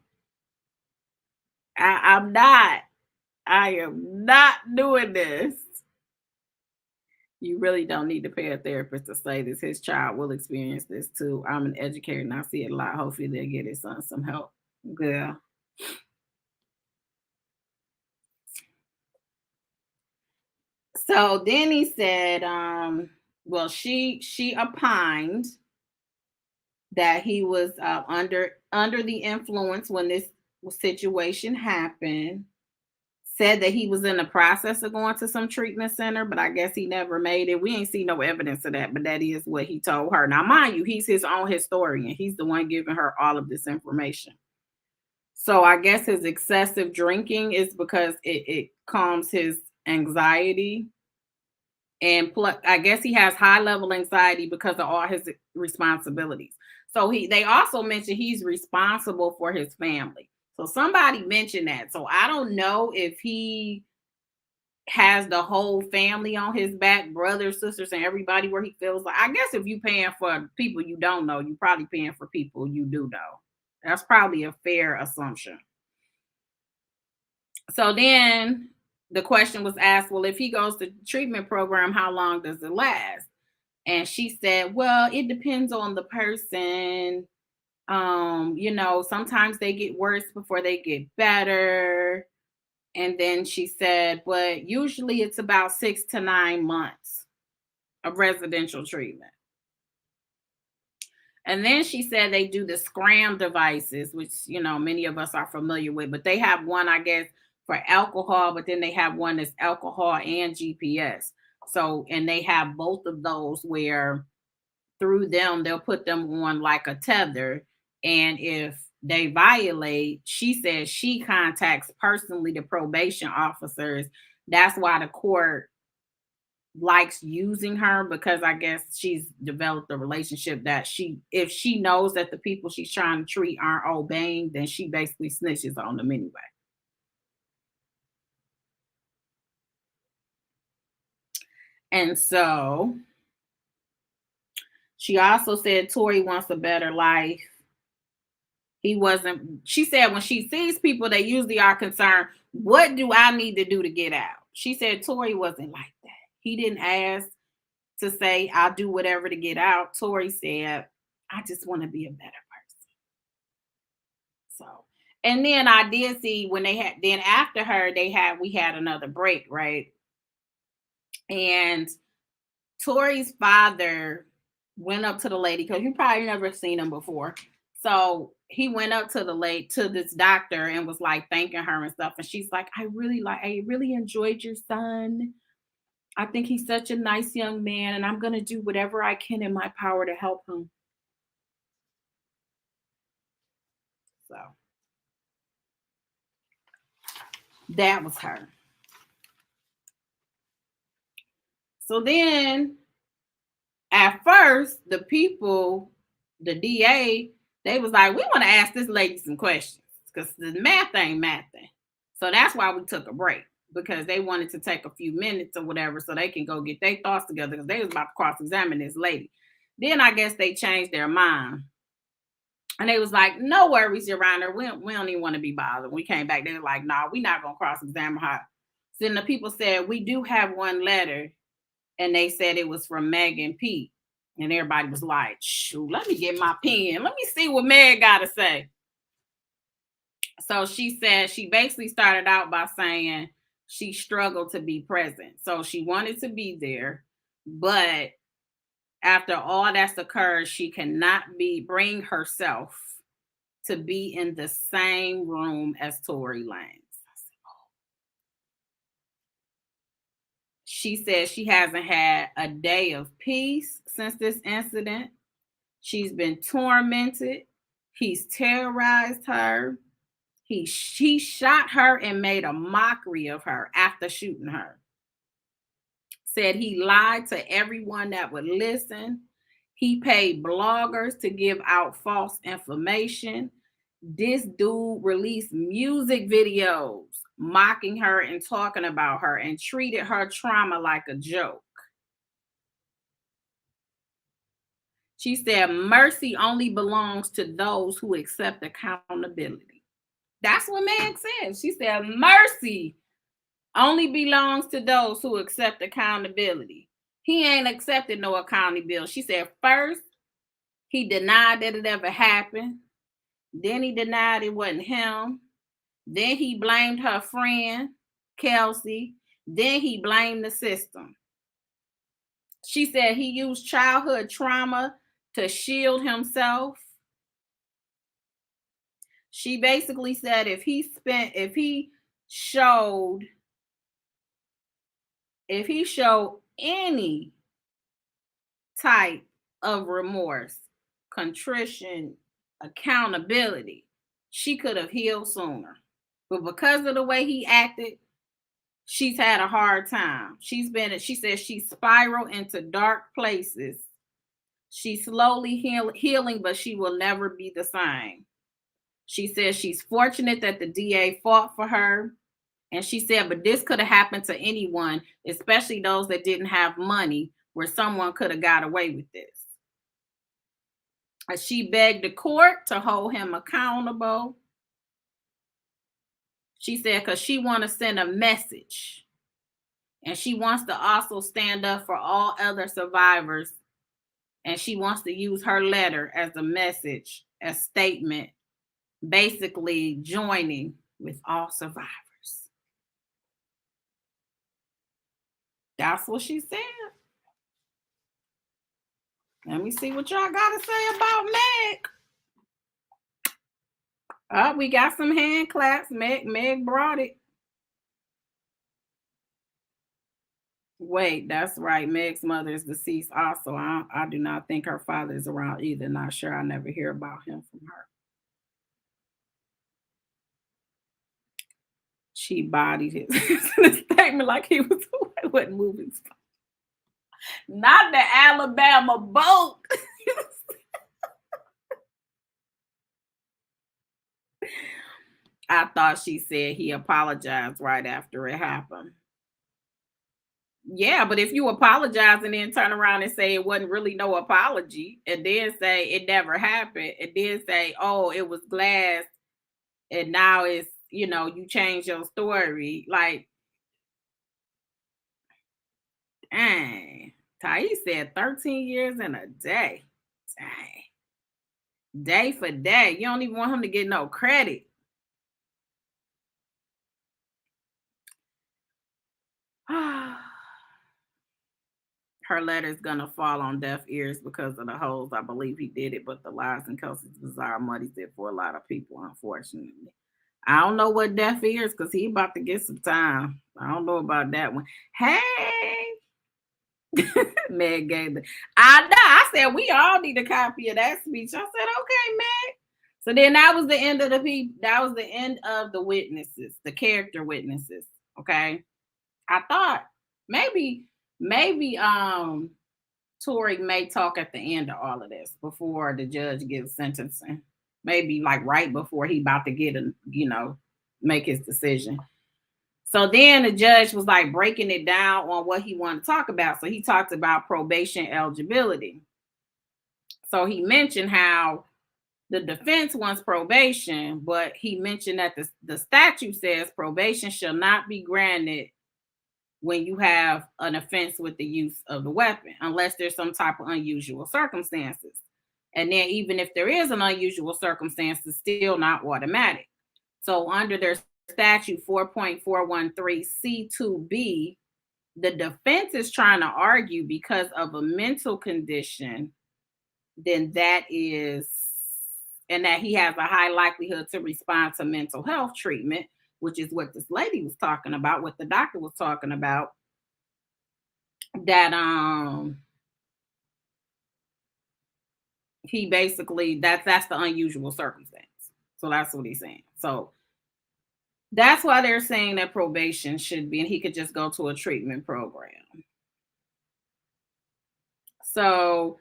I'm not. I am not doing this. You really don't need to pay a therapist to say this. His child will experience this too. I'm an educator and I see it a lot. Hopefully they'll get his son some help. Yeah. So then he said, well, she opined that he was under the influence when this situation happened. Said that he was in the process of going to some treatment center, but I guess he never made it. We ain't see no evidence of that, but that is what he told her. Now, mind you, he's his own historian. He's the one giving her all of this information. So I guess his excessive drinking is because it calms his anxiety. And plus, I guess he has high level anxiety because of all his responsibilities. So they also mentioned he's responsible for his family. So somebody mentioned that. So I don't know if he has the whole family on his back, brothers, sisters, and everybody, where he feels like, I guess if you paying for people you don't know, you probably paying for people you do know. That's probably a fair assumption. So then the question was asked, well, if he goes to treatment program, how long does it last? And she said, well, it depends on the person. Sometimes they get worse before they get better. And then she said, but usually it's about 6 to 9 months of residential treatment. And then she said they do the scram devices, which, many of us are familiar with, but they have one, I guess, for alcohol, but then they have one that's alcohol and GPS. So, and they have both of those where through them, they'll put them on like a tether. And if they violate, she says she contacts personally the probation officers. That's why the court likes using her, because I guess she's developed a relationship that if she knows that the people she's trying to treat aren't obeying, then she basically snitches on them anyway. And so she also said Tory wants a better life. She said when she sees people, they usually are concerned, what do I need to do to get out? She said Tory wasn't like that. He didn't ask to say, I'll do whatever to get out. Tory said, I just want to be a better person. So, and then I did see when then after her, we had another break, right? And Tory's father went up to the lady, because you probably never seen him before. So he went up to this doctor and was like thanking her and stuff. And she's like, I really enjoyed your son. I think he's such a nice young man, and I'm going to do whatever I can in my power to help him. So that was her. So then at first, the DA, they was like, we want to ask this lady some questions because the math ain't mathing. So that's why we took a break, because they wanted to take a few minutes or whatever so they can go get their thoughts together, because they was about to cross-examine this lady. Then I guess they changed their mind. And they was like, no worries, Your Honor. We don't even want to be bothered. We came back, they were like, nah, we're not going to cross-examine her. So then the people said, we do have one letter. And they said it was from Meg and Pete. And everybody was like, shoot, let me get my pen. Let me see what Meg got to say. So she said she basically started out by saying she struggled to be present. So she wanted to be there, but after all that's occurred, she cannot bring herself to be in the same room as Tory Lanez. She says she hasn't had a day of peace since this incident. She's been tormented. He's terrorized her. He shot her and made a mockery of her after shooting her. said he lied to everyone that would listen. He paid bloggers to give out false information. This dude released music videos mocking her and talking about her and treated her trauma like a joke. She said mercy only belongs to those who accept accountability. That's what Meg said. She said mercy only belongs to those who accept accountability. He ain't accepted no accountability. She said first he denied that it ever happened. Then he denied it wasn't him. Then he blamed her friend, Kelsey. Then he blamed the system. She said he used childhood trauma to shield himself. She basically said if he showed any type of remorse, contrition, accountability, she could have healed sooner. But because of the way he acted, she's had a hard time. She says she spiraled into dark places. She's slowly healing, but she will never be the same. She says she's fortunate that the DA fought for her. And she said, but this could have happened to anyone, especially those that didn't have money, where someone could have got away with this. She begged the court to hold him accountable. She said, because she wants to send a message. And she wants to also stand up for all other survivors. And she wants to use her letter as a message, a statement, basically joining with all survivors. That's what she said. Let me see what y'all got to say about Meg. Oh, we got some hand claps. Meg brought it. Wait, that's right. Meg's mother is deceased also. I do not think her father is around either. Not sure. I never hear about him from her. She bodied his statement like he wasn't moving. Not the Alabama boat. I thought she said he apologized right after it happened. Yeah, but if you apologize and then turn around and say it wasn't really no apology, and then say it never happened, and then say, oh, it was glass, and now it's, you change your story. Like, dang. Thais said 13 years in a day. Dang. Day for day. You don't even want him to get no credit. Her letter is gonna fall on deaf ears because of the holes. I believe he did it, but the lies and Kelsey's bizarre muddies it for a lot of people, unfortunately. I don't know what deaf ears, because he about to get some time. I don't know about that one. Hey, Meg gave it. I know. I said we all need a copy of that speech. I said, okay, Meg. So then that was the end of that was the end of the witnesses, the character witnesses. Okay. I thought maybe Tory may talk at the end of all of this before the judge gives sentencing. Maybe like right before he about to make his decision. So then the judge was like breaking it down on what he wanted to talk about. So he talked about probation eligibility. So he mentioned how the defense wants probation, but he mentioned that the statute says probation shall not be granted when you have an offense with the use of the weapon, unless there's some type of unusual circumstances. And then even if there is an unusual circumstance, it's still not automatic. So under their statute 4.413C2B, the defense is trying to argue because of a mental condition, then that is, and that he has a high likelihood to respond to mental health treatment, which is what this lady was talking about, what the doctor was talking about, that he basically, that's the unusual circumstance. So that's what he's saying. So that's why they're saying that probation should be, and he could just go to a treatment program. So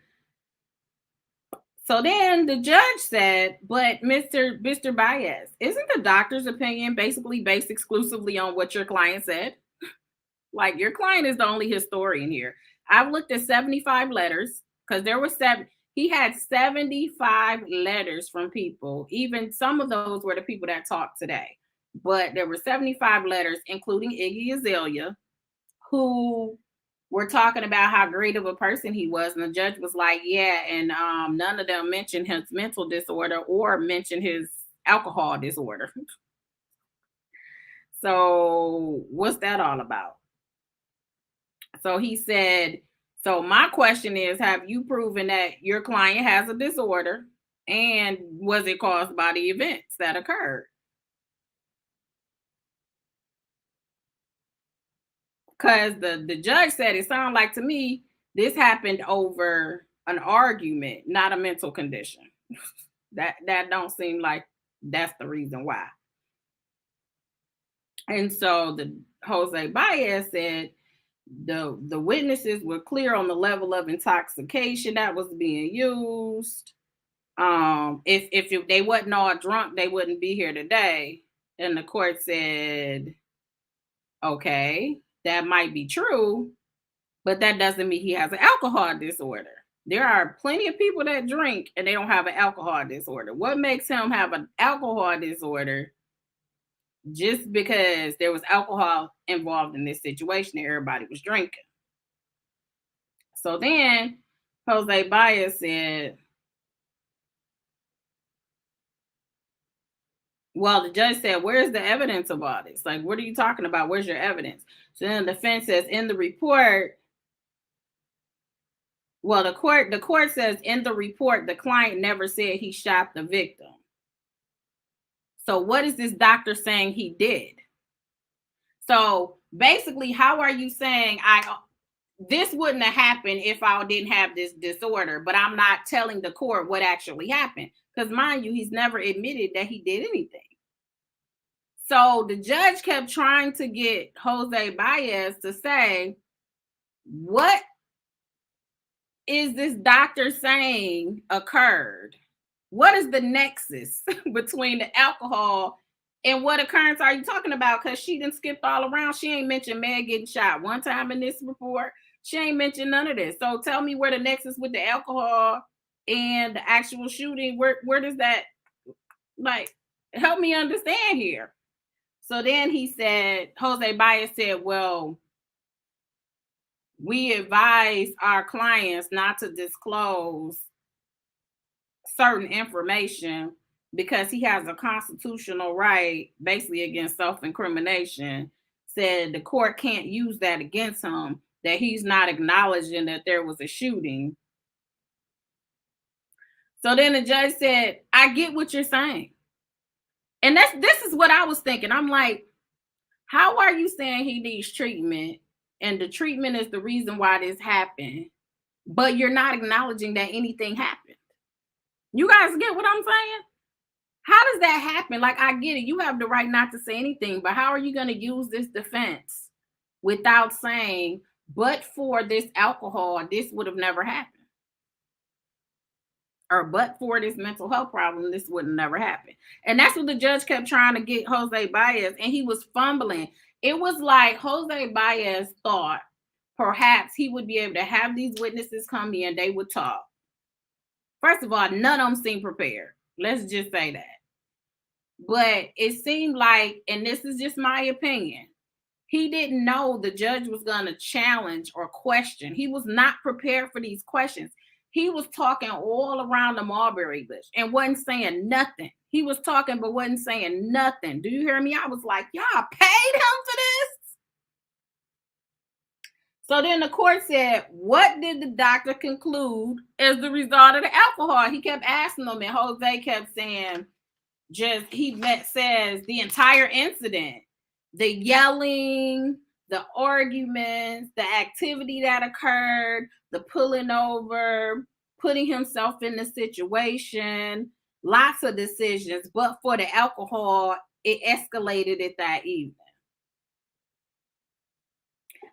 then the judge said, but Mr. Baez, isn't the doctor's opinion basically based exclusively on what your client said? Like, your client is the only historian here. I've looked at 75 letters because there were he had 75 letters from people. Even some of those were the people that talked today. But there were 75 letters, including Iggy Azalea, who were talking about how great of a person he was. And the judge was like, yeah, and none of them mentioned his mental disorder or mentioned his alcohol disorder. So what's that all about? So he said, so my question is, have you proven that your client has a disorder, and was it caused by the events that occurred? Because the judge said it sounded like to me this happened over an argument, not a mental condition. That don't seem like that's the reason why. And so the Jose Baez said the witnesses were clear on the level of intoxication that was being used. If they wasn't all drunk, they wouldn't be here today. And the court said, okay, that might be true, but that doesn't mean he has an alcohol disorder. There are plenty of people that drink and they don't have an alcohol disorder. What makes him have an alcohol disorder? Just because there was alcohol involved in this situation and everybody was drinking. So then Jose Baez said, well, the judge said, where's the evidence of all this? Like, what are you talking about? Where's your evidence? So then the defense says, in the report, well, the court says in the report, the client never said he shot the victim. So what is this doctor saying he did? So basically, how are you saying this wouldn't have happened if I didn't have this disorder, but I'm not telling the court what actually happened? Because mind you, he's never admitted that he did anything. So the judge kept trying to get Jose Baez to say, what is this doctor saying occurred? What is the nexus between the alcohol and what occurrence are you talking about? Because she didn't skip all around. She ain't mentioned Meg getting shot one time in this report. She ain't mentioned none of this. So tell me where the nexus with the alcohol and the actual shooting, where does that, like, help me understand here? So then he said, Jose Baez said, well, we advise our clients not to disclose certain information because he has a constitutional right basically against self-incrimination. Said the court can't use that against him, that he's not acknowledging that there was a shooting. So then the judge said, I get what you're saying. And this is what I was thinking. I'm like, how are you saying he needs treatment and the treatment is the reason why this happened, but you're not acknowledging that anything happened? You guys get what I'm saying? How does that happen? Like, I get it. You have the right not to say anything, but how are you going to use this defense without saying, but for this alcohol, this would have never happened? Or but for this mental health problem, this would have never happened. And that's what the judge kept trying to get Jose Baez, and he was fumbling. It was like Jose Baez thought perhaps he would be able to have these witnesses come in, they would talk. First of all, none of them seemed prepared. Let's just say that. But it seemed like, and this is just my opinion, he didn't know the judge was going to challenge or question. He was not prepared for these questions. He was talking all around the mulberry bush and wasn't saying nothing. He was talking but wasn't saying nothing. Do you hear me? I was like, y'all paid him for this? So then the court said, what did the doctor conclude as the result of the alcohol? He kept asking them, and Jose kept saying, says the entire incident, the yelling, the arguments, the activity that occurred, the pulling over, putting himself in the situation, lots of decisions, but for the alcohol, it escalated it that evening.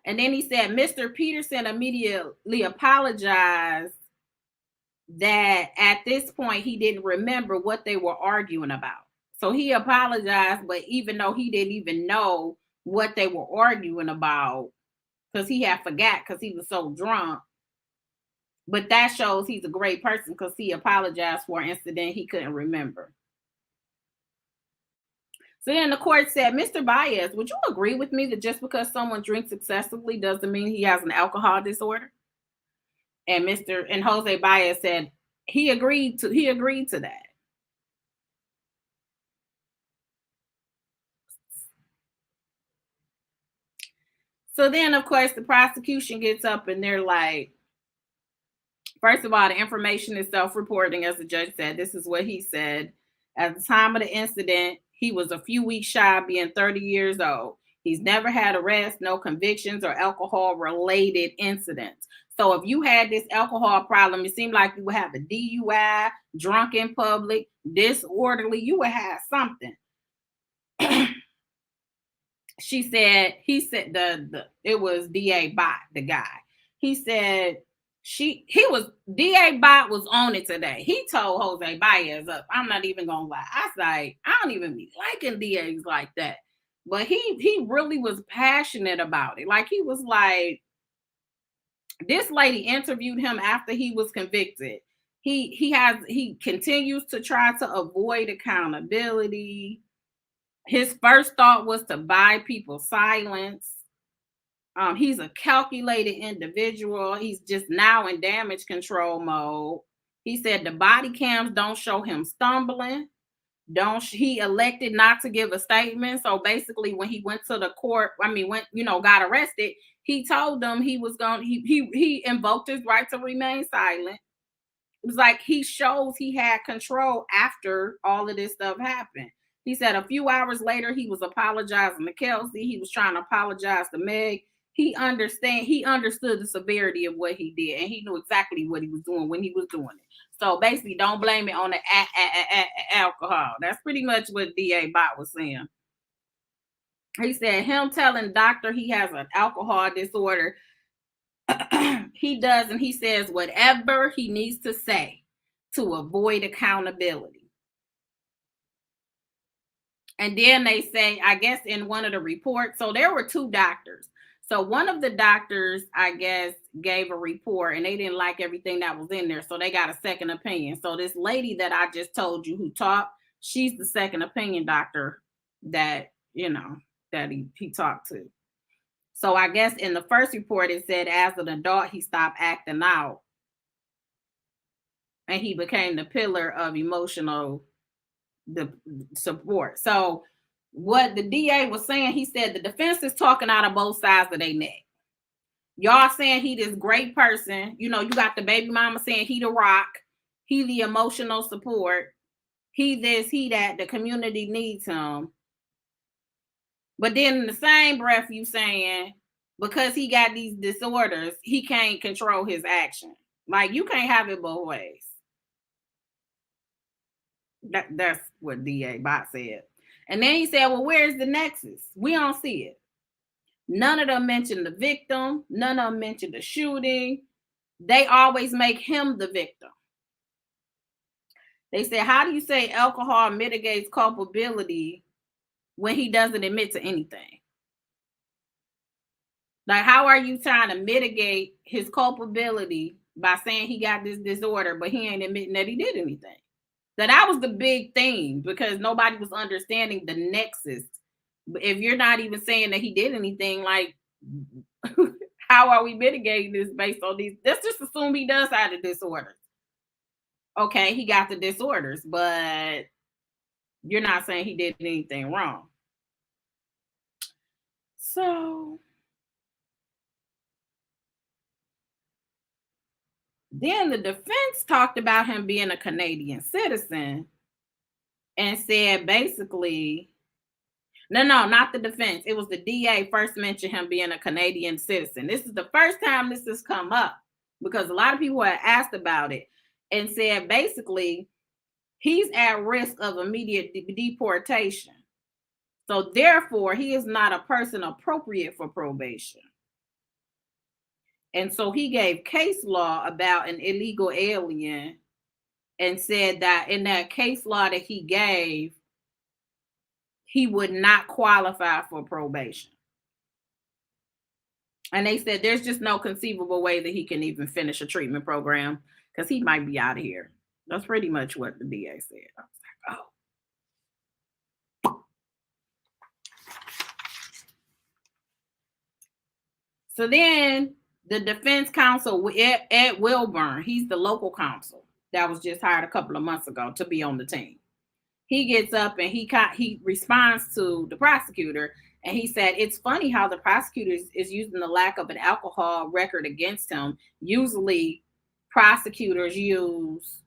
And then he said, Mr. Peterson immediately apologized that at this point he didn't remember what they were arguing about. So he apologized, but even though he didn't even know what they were arguing about, because he had forgot because he was so drunk. But that shows he's a great person because he apologized for an incident he couldn't remember. So then the court said, Mr. Baez, would you agree with me that just because someone drinks excessively doesn't mean he has an alcohol disorder? And Jose Baez said he agreed to that. So then, of course, the prosecution gets up and they're like, first of all, the information is self-reporting, as the judge said. This is what he said. At the time of the incident, he was a few weeks shy of being 30 years old. He's never had arrests, no convictions, or alcohol-related incidents. So if you had this alcohol problem, it seemed like you would have a DUI, drunk in public, disorderly. You would have something. He said it was DA Bot, the guy. He said DA Bot was on it today. He told Jose Baez up. I'm not even gonna lie. I was like, I don't even be liking DAs like that. But he really was passionate about it. Like he was like, this lady interviewed him after he was convicted. He continues to try to avoid accountability. His first thought was to buy people silence. He's a calculated individual. He's just now in damage control mode. He said the body cams don't show him stumbling. He elected not to give a statement. So basically, when he went to the court, got arrested, he told them he was going. He invoked his right to remain silent. It was like he shows he had control after all of this stuff happened. He said a few hours later, he was apologizing to Kelsey. He was trying to apologize to Meg. He understood the severity of what he did, and he knew exactly what he was doing when he was doing it. So basically, don't blame it on the alcohol. That's pretty much what DA Bot was saying. He said him telling doctor he has an alcohol disorder, he does, and he says whatever he needs to say to avoid accountability. And then they say, I guess in one of the reports, so there were two doctors. So one of the doctors, I guess, gave a report and they didn't like everything that was in there. So they got a second opinion. So this lady that I just told you who talked, she's the second opinion doctor that, that he talked to. So I guess in the first report, it said as an adult, he stopped acting out. And he became the pillar of emotional support. So what the DA was saying, he said the defense is talking out of both sides of their neck. Y'all saying he this great person. You got the baby mama saying he the rock. He the emotional support. He this, he that. The community needs him. But then in the same breath, you saying because he got these disorders, he can't control his action. Like you can't have it both ways. That's what DA Bot said. And then he said, well, where's the nexus? We don't see it. None of them mentioned the victim. None of them mentioned the shooting. They always make him the victim. They said, how do you say alcohol mitigates culpability when he doesn't admit to anything? Like, how are you trying to mitigate his culpability by saying he got this disorder, but he ain't admitting that he did anything? So that was the big thing because nobody was understanding the nexus. If you're not even saying that he did anything, like, how are we mitigating this based on these? Let's just assume he does have the disorders. Okay, he got the disorders, but you're not saying he did anything wrong. So then the defense talked about him being a Canadian citizen and said basically, no, not the defense. It was the DA first mentioned him being a Canadian citizen. This is the first time this has come up because a lot of people had asked about it and said basically he's at risk of immediate deportation. So therefore, he is not a person appropriate for probation. And so he gave case law about an illegal alien and said that in that case law that he gave, he would not qualify for probation. And they said there's just no conceivable way that he can even finish a treatment program because he might be out of here. That's pretty much what the DA said. I was like, oh. So then the defense counsel, Ed Wilburn, he's the local counsel that was just hired a couple of months ago to be on the team. He gets up and he responds to the prosecutor, and he said, it's funny how the prosecutor is using the lack of an alcohol record against him. Usually prosecutors use,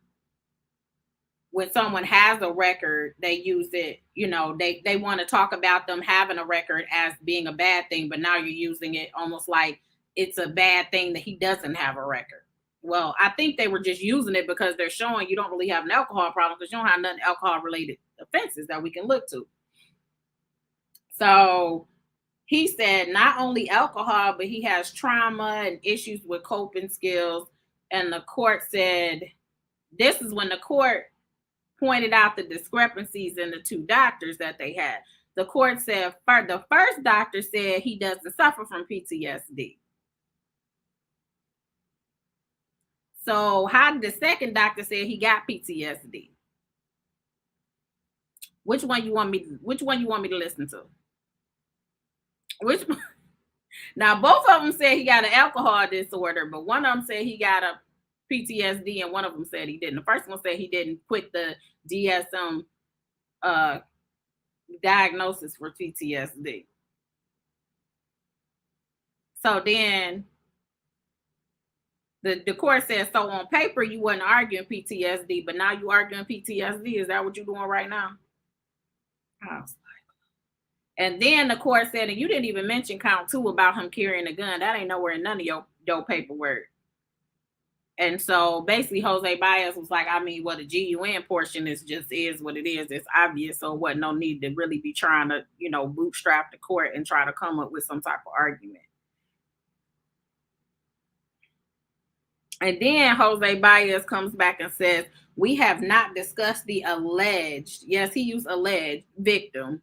when someone has a record, they use it, they want to talk about them having a record as being a bad thing, but now you're using it almost like it's a bad thing that he doesn't have a record. Well, I think they were just using it because they're showing you don't really have an alcohol problem because you don't have none alcohol-related offenses that we can look to. So he said not only alcohol, but he has trauma and issues with coping skills. And the court said, this is when the court pointed out the discrepancies in the two doctors that they had. The court said the first doctor said he doesn't suffer from PTSD. So how did the second doctor say he got PTSD? Which one you want me to listen to? Which one? Now both of them said he got an alcohol disorder, but one of them said he got a PTSD and one of them said he didn't. The first one said he didn't quit the DSM diagnosis for PTSD. So then the court says, so on paper you wasn't arguing PTSD, but now you arguing PTSD. Is that what you're doing right now? And then the court said, and you didn't even mention count 2 about him carrying a gun. That ain't nowhere in none of your paperwork. And so basically Jose Baez was like, I mean, well, the GUN portion is what it is. It's obvious. So what, no need to really be trying to, bootstrap the court and try to come up with some type of argument. And then Jose Baez comes back and says, we have not discussed the alleged, yes, he used alleged victim,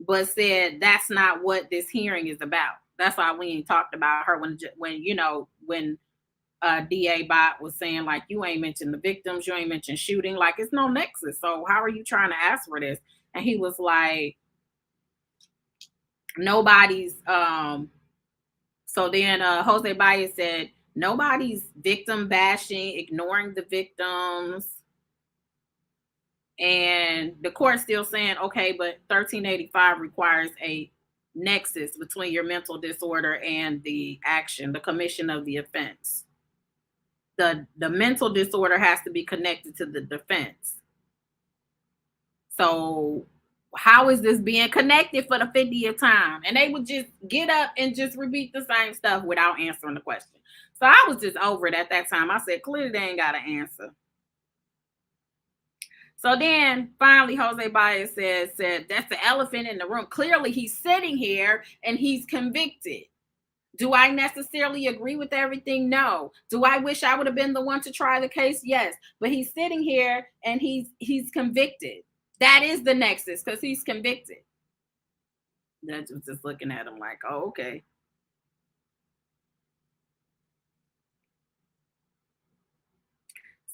but said that's not what this hearing is about. That's why we ain't talked about her when DA Bot was saying, like, you ain't mentioned the victims, you ain't mentioned shooting, like it's no nexus. So how are you trying to ask for this? And he was like, nobody's so then Jose Baez said, nobody's victim bashing, ignoring the victims. And the court's still saying, okay, but 1385 requires a nexus between your mental disorder and the action, the commission of the offense. The mental disorder has to be connected to the defense. So how is this being connected for the 50th time? And they would just get up and just repeat the same stuff without answering the question. So I was just over it at that time. I said, clearly they ain't got an answer. So then finally Jose Baez said that's the elephant in the room. Clearly he's sitting here and he's convicted. Do I necessarily agree with everything? No. Do I wish I would have been the one to try the case? Yes. But he's sitting here and he's convicted. That is the nexus, because he's convicted. Judge was just looking at him like, oh, okay.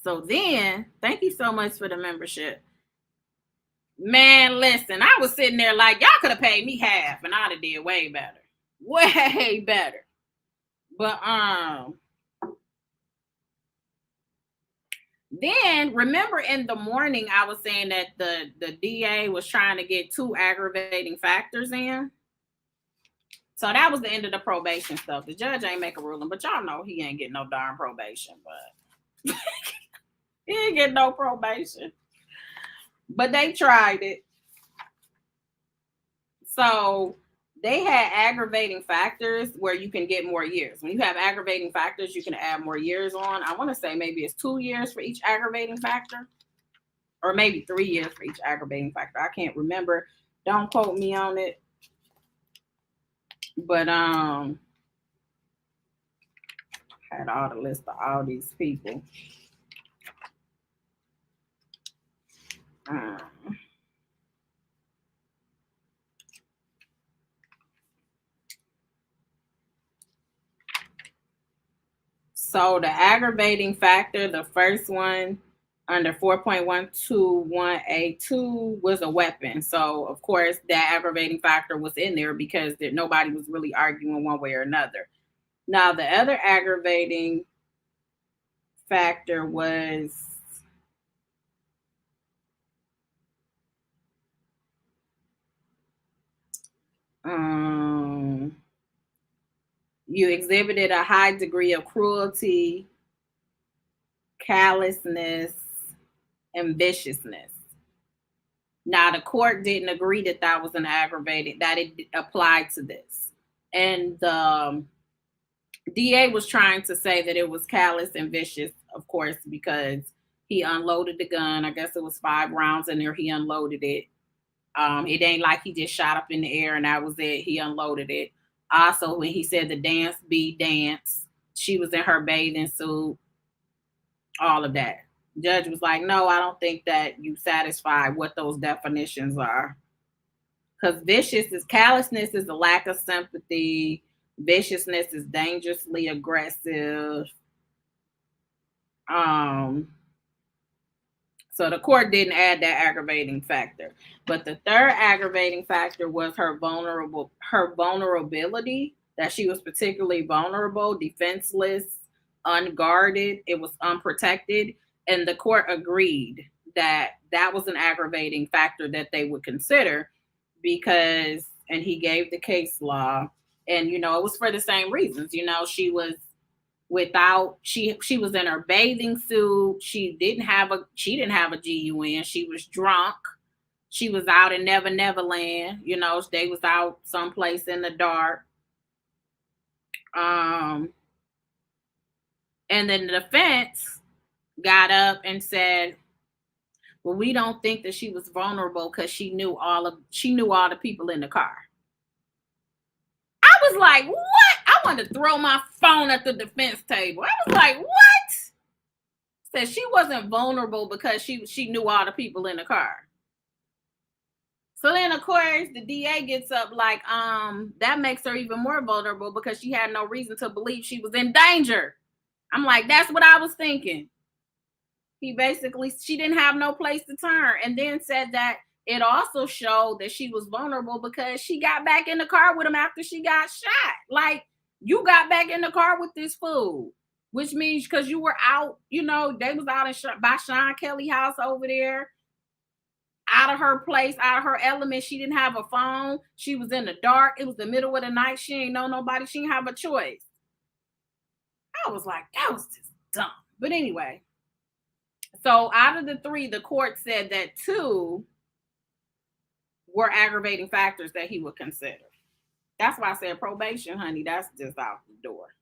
So then, thank you so much for the membership. Man, listen, I was sitting there like, y'all could have paid me half and I'd have did way better. Way better. But then remember in the morning I was saying that the DA was trying to get 2 aggravating factors in. So that was the end of the probation stuff. The judge ain't make a ruling, but y'all know he ain't getting no darn probation, but he ain't getting no probation. But they tried it. So they had aggravating factors where you can get more years. When you have aggravating factors, you can add more years on. I want to say maybe it's 2 years for each aggravating factor, or maybe 3 years for each aggravating factor. I can't remember. Don't quote me on it. But Had all the list of all these people. So the aggravating factor, the first one under 4.121A2 was a weapon. So of course that aggravating factor was in there because nobody was really arguing one way or another. Now the other aggravating factor was you exhibited a high degree of cruelty, callousness, and viciousness. Now, the court didn't agree that that was an aggravated, that it applied to this. And the DA was trying to say that it was callous and vicious, of course, because he unloaded the gun. I guess it was 5 rounds in there. He unloaded it. It ain't like he just shot up in the air and that was it. He unloaded it. Also, when he said the dance be dance, she was in her bathing suit, all of that. Judge was like, no, I don't think that you satisfy what those definitions are. Because callousness is a lack of sympathy. Viciousness is dangerously aggressive. So the court didn't add that aggravating factor. But the third aggravating factor was her vulnerability, that she was particularly vulnerable, defenseless, unguarded. It was unprotected. And the court agreed that that was an aggravating factor that they would consider because, and he gave the case law, and, you know, it was for the same reasons. You know, she was she was in her bathing suit. She didn't have a GUN. She was drunk. She was out in Neverland. You know, they was out someplace in the dark. And then the defense got up and said, well, we don't think that she was vulnerable because she knew all the people in the car. I was like, what? I wanted to throw my phone at the defense table. I was like, what? Said she wasn't vulnerable because she knew all the people in the car. So then, of course, the DA gets up like, that makes her even more vulnerable because she had no reason to believe she was in danger. I'm like, that's what I was thinking. She didn't have no place to turn, and then said that it also showed that she was vulnerable because she got back in the car with him after she got shot. Like, you got back in the car with this fool, which means because you were out, you know, they was out by Sean Kelly house over there, out of her place, out of her element. She didn't have a phone. She was in the dark. It was the middle of the night. She ain't know nobody. She didn't have a choice. I was like, that was just dumb. But anyway, so out of the 3, the court said that 2 were aggravating factors that he would consider. That's why I said probation, honey, that's just out the door.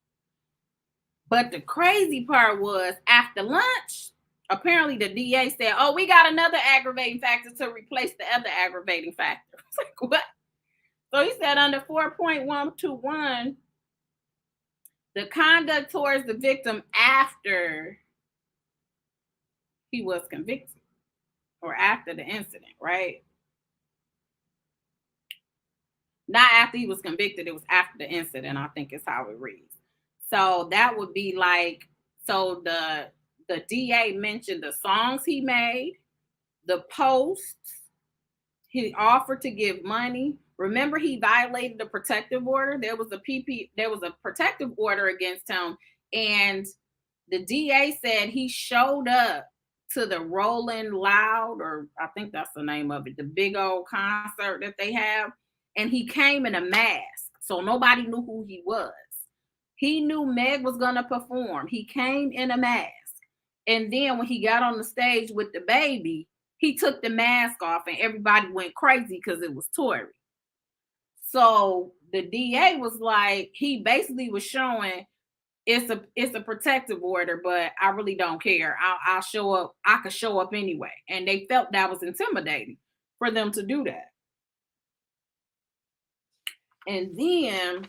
But the crazy part was after lunch, apparently the DA said, oh, we got another aggravating factor to replace the other aggravating factor. I was like, what? So he said under 4.121, the conduct towards the victim after he was convicted or after the incident, right? Not after he was convicted, it was after the incident, I think is how it reads. So that would be like, so the DA mentioned the songs he made, the posts, he offered to give money. Remember, he violated the protective order. There was a protective order against him, and the DA said he showed up to the Rolling Loud, or I think that's the name of it, the big old concert that they have, and he came in a mask, so nobody knew who he was. He knew Meg was gonna perform. He came in a mask, and then when he got on the stage with the baby, he took the mask off, and everybody went crazy because it was Tory. So the DA was like, he basically was showing it's a protective order, but I really don't care. I'll show up. I could show up anyway. And they felt that was intimidating for them to do that. And then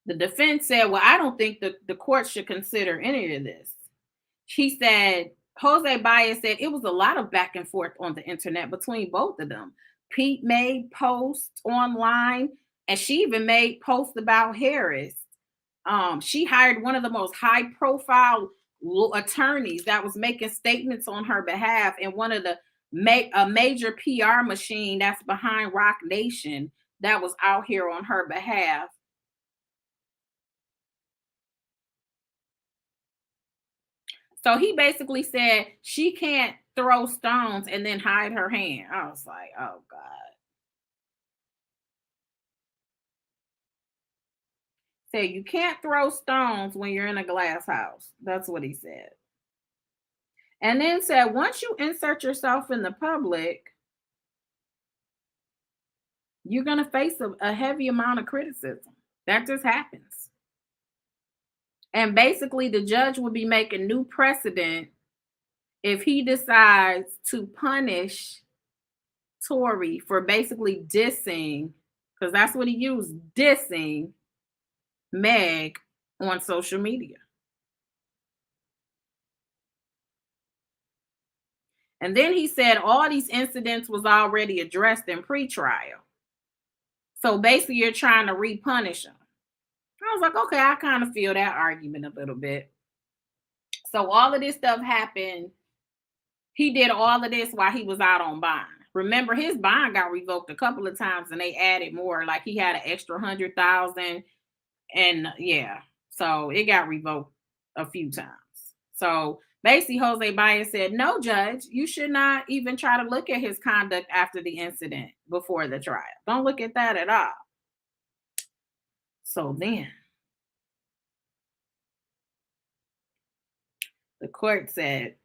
The defense said, well, I don't think the court should consider any of this. She said, Jose Baez said it was a lot of back and forth on the internet between both of them. Pete made posts online, and she even made posts about Harris. She hired one of the most high profile attorneys that was making statements on her behalf, and one of the a major PR machine that's behind Rock Nation that was out here on her behalf. So he basically said she can't throw stones and then hide her hand. I was like, oh God. Said you can't throw stones when you're in a glass house. That's what he said. And then said once you insert yourself in the public, you're going to face a heavy amount of criticism. That just happens. And basically, the judge will be making new precedent if he decides to punish Tory for basically dissing, because that's what he used, dissing Meg on social media. And then he said all these incidents was already addressed in pretrial. So basically, you're trying to repunish him. I was like, okay, I kind of feel that argument a little bit. So all of this stuff happened. He did all of this while he was out on bond. Remember, his bond got revoked a couple of times, and they added more. Like he had an extra 100,000, and yeah, so it got revoked a few times. So basically, Jose Baez said, "No, judge, you should not even try to look at his conduct after the incident before the trial. Don't look at that at all." So then the court said,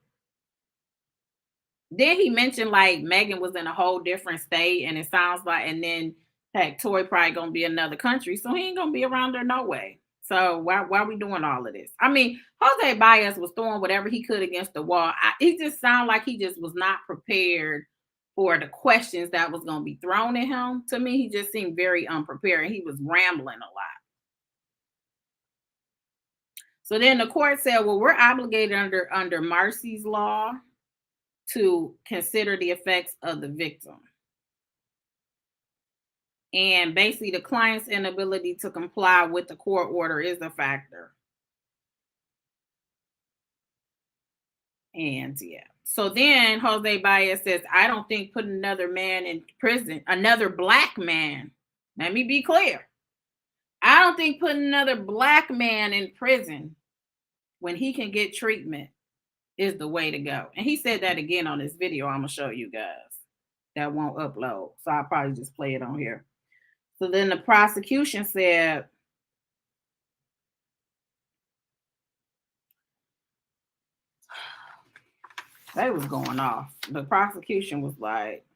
then he mentioned like Megan was in a whole different state, and it sounds like, and then heck, Tory probably gonna be another country, so he ain't gonna be around there no way. So why are we doing all of this? I mean, Jose Baez was throwing whatever he could against the wall. He just sounded like he just was not prepared for the questions that was gonna be thrown at him. To me, he just seemed very unprepared, and he was rambling a lot. So then the court said, well, we're obligated under Marcy's law to consider the effects of the victim. And basically, the client's inability to comply with the court order is a factor. And yeah. So then Jose Baez says, I don't think putting another man in prison, another black man, let me be clear. I don't think putting another black man in prison when he can get treatment is the way to go. And he said that again on this video I'm going to show you guys that won't upload. So I'll probably just play it on here. So then the prosecution said, they was going off. The prosecution was like,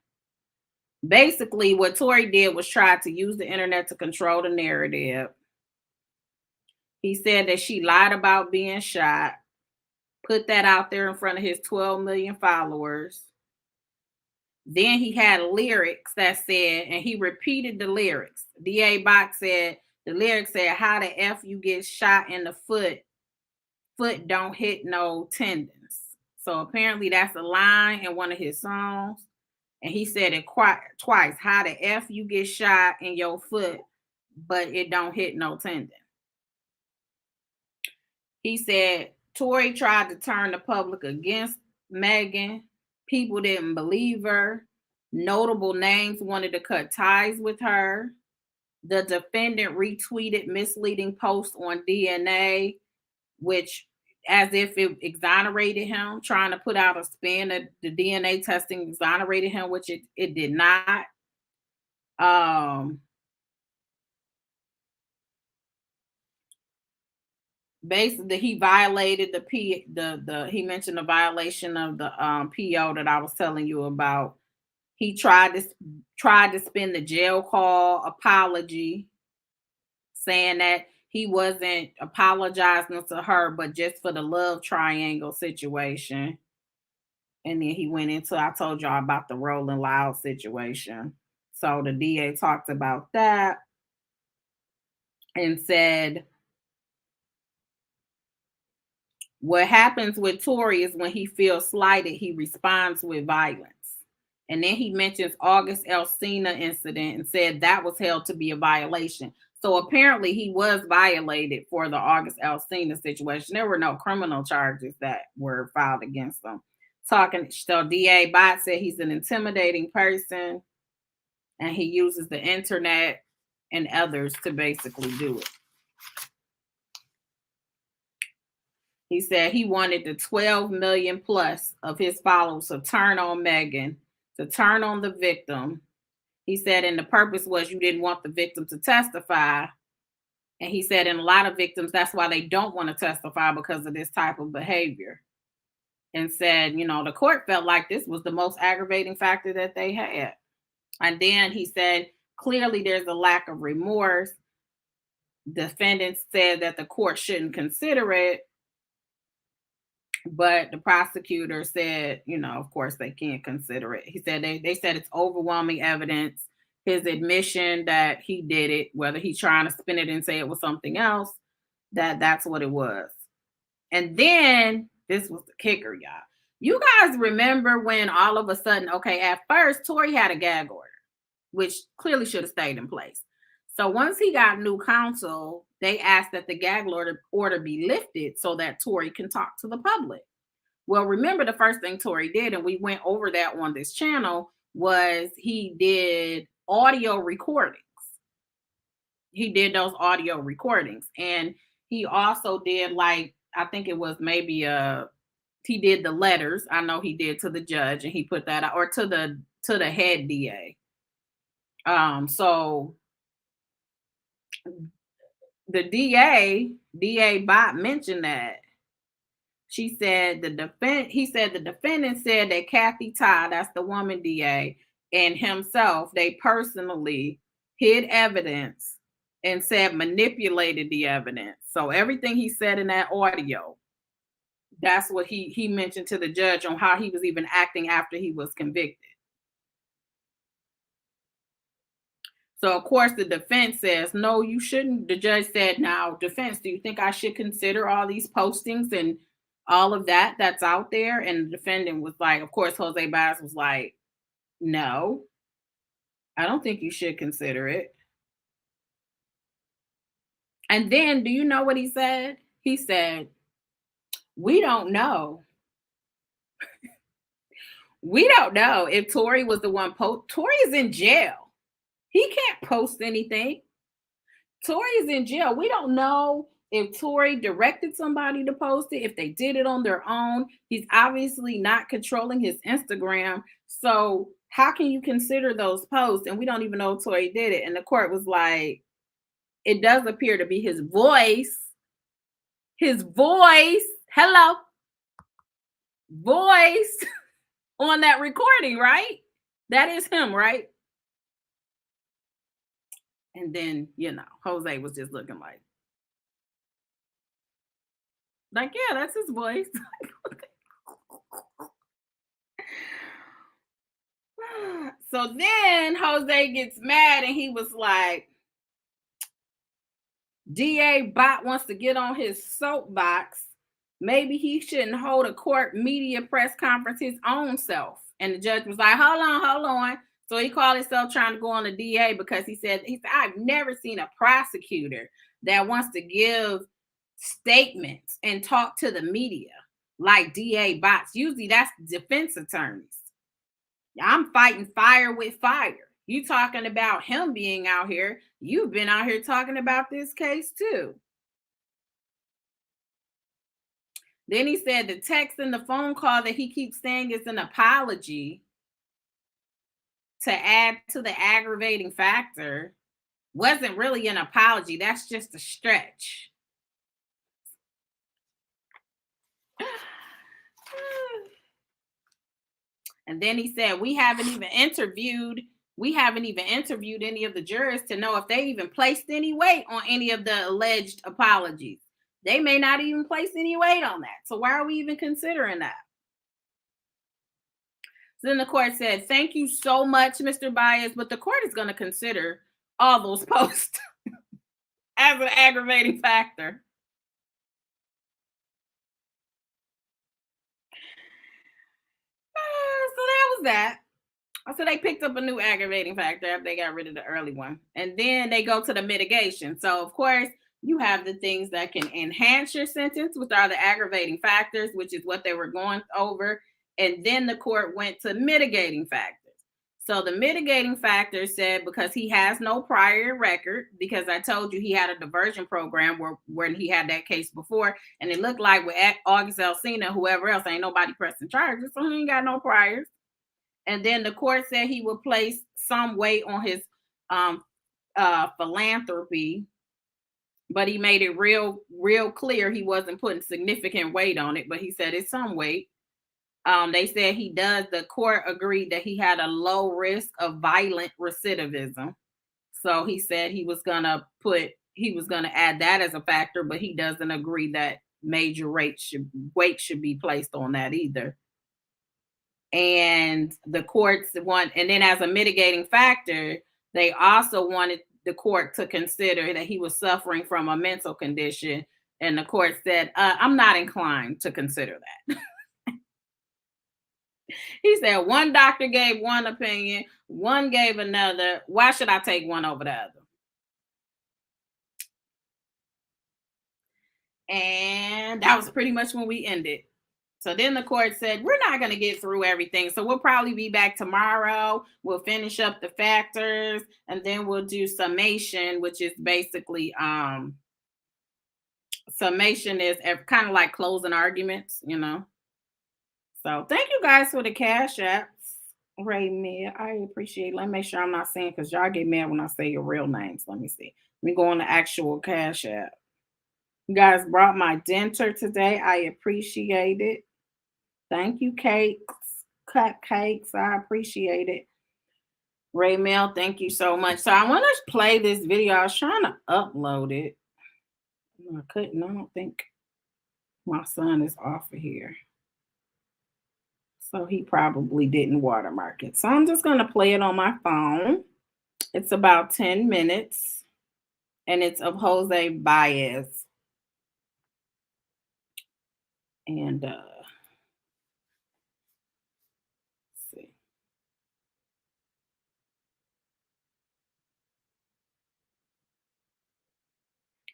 basically what Tory did was try to use the internet to control the narrative. He said that she lied about being shot, put that out there in front of his 12 million followers. Then he had lyrics that said, and he repeated the lyrics. DA Box said, the lyrics said, how the F you get shot in the foot don't hit no tendons. So apparently that's a line in one of his songs. And he said it twice, how the F you get shot in your foot, but it don't hit no tendon. He said Tory tried to turn the public against Megan. People didn't believe her. Notable names wanted to cut ties with her. The defendant retweeted misleading posts on DNA, which as if it exonerated him, trying to put out a spin that the DNA testing exonerated him, which it did not. Basically he violated he mentioned the violation of the PO that I was telling you about. He tried to spin the jail call apology, saying that he wasn't apologizing to her, but just for the love triangle situation. And then he went into, I told y'all about the Rolling Loud situation. So the DA talked about that. and said, what happens with Tory is when he feels slighted, he responds with violence. And then he mentions August Alsina incident and said that was held to be a violation. So apparently he was violated for the August Alsina situation. There were no criminal charges that were filed against him. So DA Bott said he's an intimidating person and he uses the internet and others to basically do it. He said he wanted the 12 million plus of his followers to turn on Megan, to turn on the victim. He said, and the purpose was you didn't want the victim to testify. And he said, in a lot of victims, that's why they don't want to testify because of this type of behavior. And said, the court felt like this was the most aggravating factor that they had. And then he said, clearly there's a lack of remorse. Defendants said that the court shouldn't consider it. But the prosecutor said, of course they can't consider it. He said they said it's overwhelming evidence. His admission that he did it, whether he's trying to spin it and say it was something else, that's what it was. And then this was the kicker, y'all. You guys remember when all of a sudden, okay, at first Tory had a gag order, which clearly should have stayed in place. So once he got new counsel, they asked that the gag order be lifted so that Tory can talk to the public. Well, remember the first thing Tory did, and we went over that on this channel, was he did audio recordings. He did those audio recordings. And he also did, I think it was maybe he did the letters. I know he did to the judge, and he put that out, or to the head DA. So the DA Bott mentioned that. She said he said the defendant said that Kathy Todd, that's the woman DA, and himself, they personally hid evidence and said manipulated the evidence. So everything he said in that audio, that's what he mentioned to the judge on how he was even acting after he was convicted. So, of course, the defense says, no, you shouldn't. The judge said, now, defense, do you think I should consider all these postings and all of that's out there? And the defendant was like, of course, Jose Baez was like, no, I don't think you should consider it. And then, do you know what he said? He said, we don't know. We don't know if Tory was the one. Tory is in jail. He can't post anything. Tory is in jail. We don't know if Tory directed somebody to post it, if they did it on their own. He's obviously not controlling his Instagram. So how can you consider those posts? And we don't even know if Tory did it. And the court was like, it does appear to be his voice. His voice. Hello. Voice on that recording, right? That is him, right? And then, Jose was just looking like, yeah, that's his voice. So then Jose gets mad and he was like, DA Bott wants to get on his soapbox. Maybe he shouldn't hold a court media press conference his own self. And the judge was like, hold on. So he called himself trying to go on the DA because he said, I've never seen a prosecutor that wants to give statements and talk to the media like DA Botts. Usually that's defense attorneys. I'm fighting fire with fire. You talking about him being out here. You've been out here talking about this case too. Then he said the text and the phone call that he keeps saying is an apology to add to the aggravating factor wasn't really an apology. That's just a stretch. And then he said, we haven't even interviewed any of the jurors to know if they even placed any weight on any of the alleged apologies. They may not even place any weight on that. So why are we even considering that? So then the court said, thank you so much, Mr. Baez, but the court is going to consider all those posts. as an aggravating factor. So that was that. So they picked up a new aggravating factor after they got rid of the early one. And then they go to the mitigation. So, of course, you have the things that can enhance your sentence, which are the aggravating factors, which is what they were going over. And then the court went to mitigating factors. So the mitigating factor said because he has no prior record, because I told you he had a diversion program where he had that case before, and it looked like with August Alsina, whoever else, ain't nobody pressing charges, so he ain't got no priors. And then the court said he would place some weight on his um, philanthropy, but he made it real clear he wasn't putting significant weight on it, but he said it's some weight. They said the court agreed that he had a low risk of violent recidivism. So he said he was gonna add that as a factor, but he doesn't agree that major weight should be placed on that either. And the courts want, and then as a mitigating factor, they also wanted the court to consider that he was suffering from a mental condition. And the court said, I'm not inclined to consider that. He said one doctor gave one opinion, one gave another. Why should I take one over the other? And that was pretty much when we ended. So then the court said, we're not going to get through everything. So we'll probably be back tomorrow. We'll finish up the factors and then we'll do summation, which is basically summation is kind of like closing arguments, you know. So thank you guys for the cash apps. Ray Mia, I appreciate it. Let me make sure I'm not saying because y'all get mad when I say your real names. Let me see. Let me go on the actual cash app. You guys brought my denter today. I appreciate it. Thank you, cakes, cupcakes. I appreciate it. Ray Mel, thank you so much. So I want to play this video. I was trying to upload it. I couldn't. I don't think my son is off of here. So he probably didn't watermark it. So I'm just going to play it on my phone. It's about 10 minutes. And it's of Jose Baez. And see.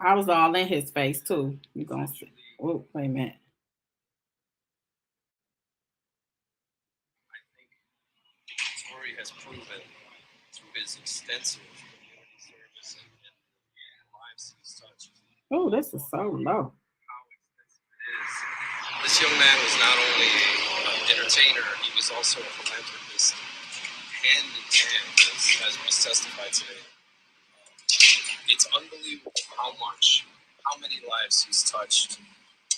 I was all in his face too. You're gonna see. Oh, wait a minute. Tory has proven through his extensive community service and lives he's touched. Oh, this is so low. How extensive it is. This young man was not only an entertainer, he was also a philanthropist, hand in hand, as was testified today. It's unbelievable how many lives he's touched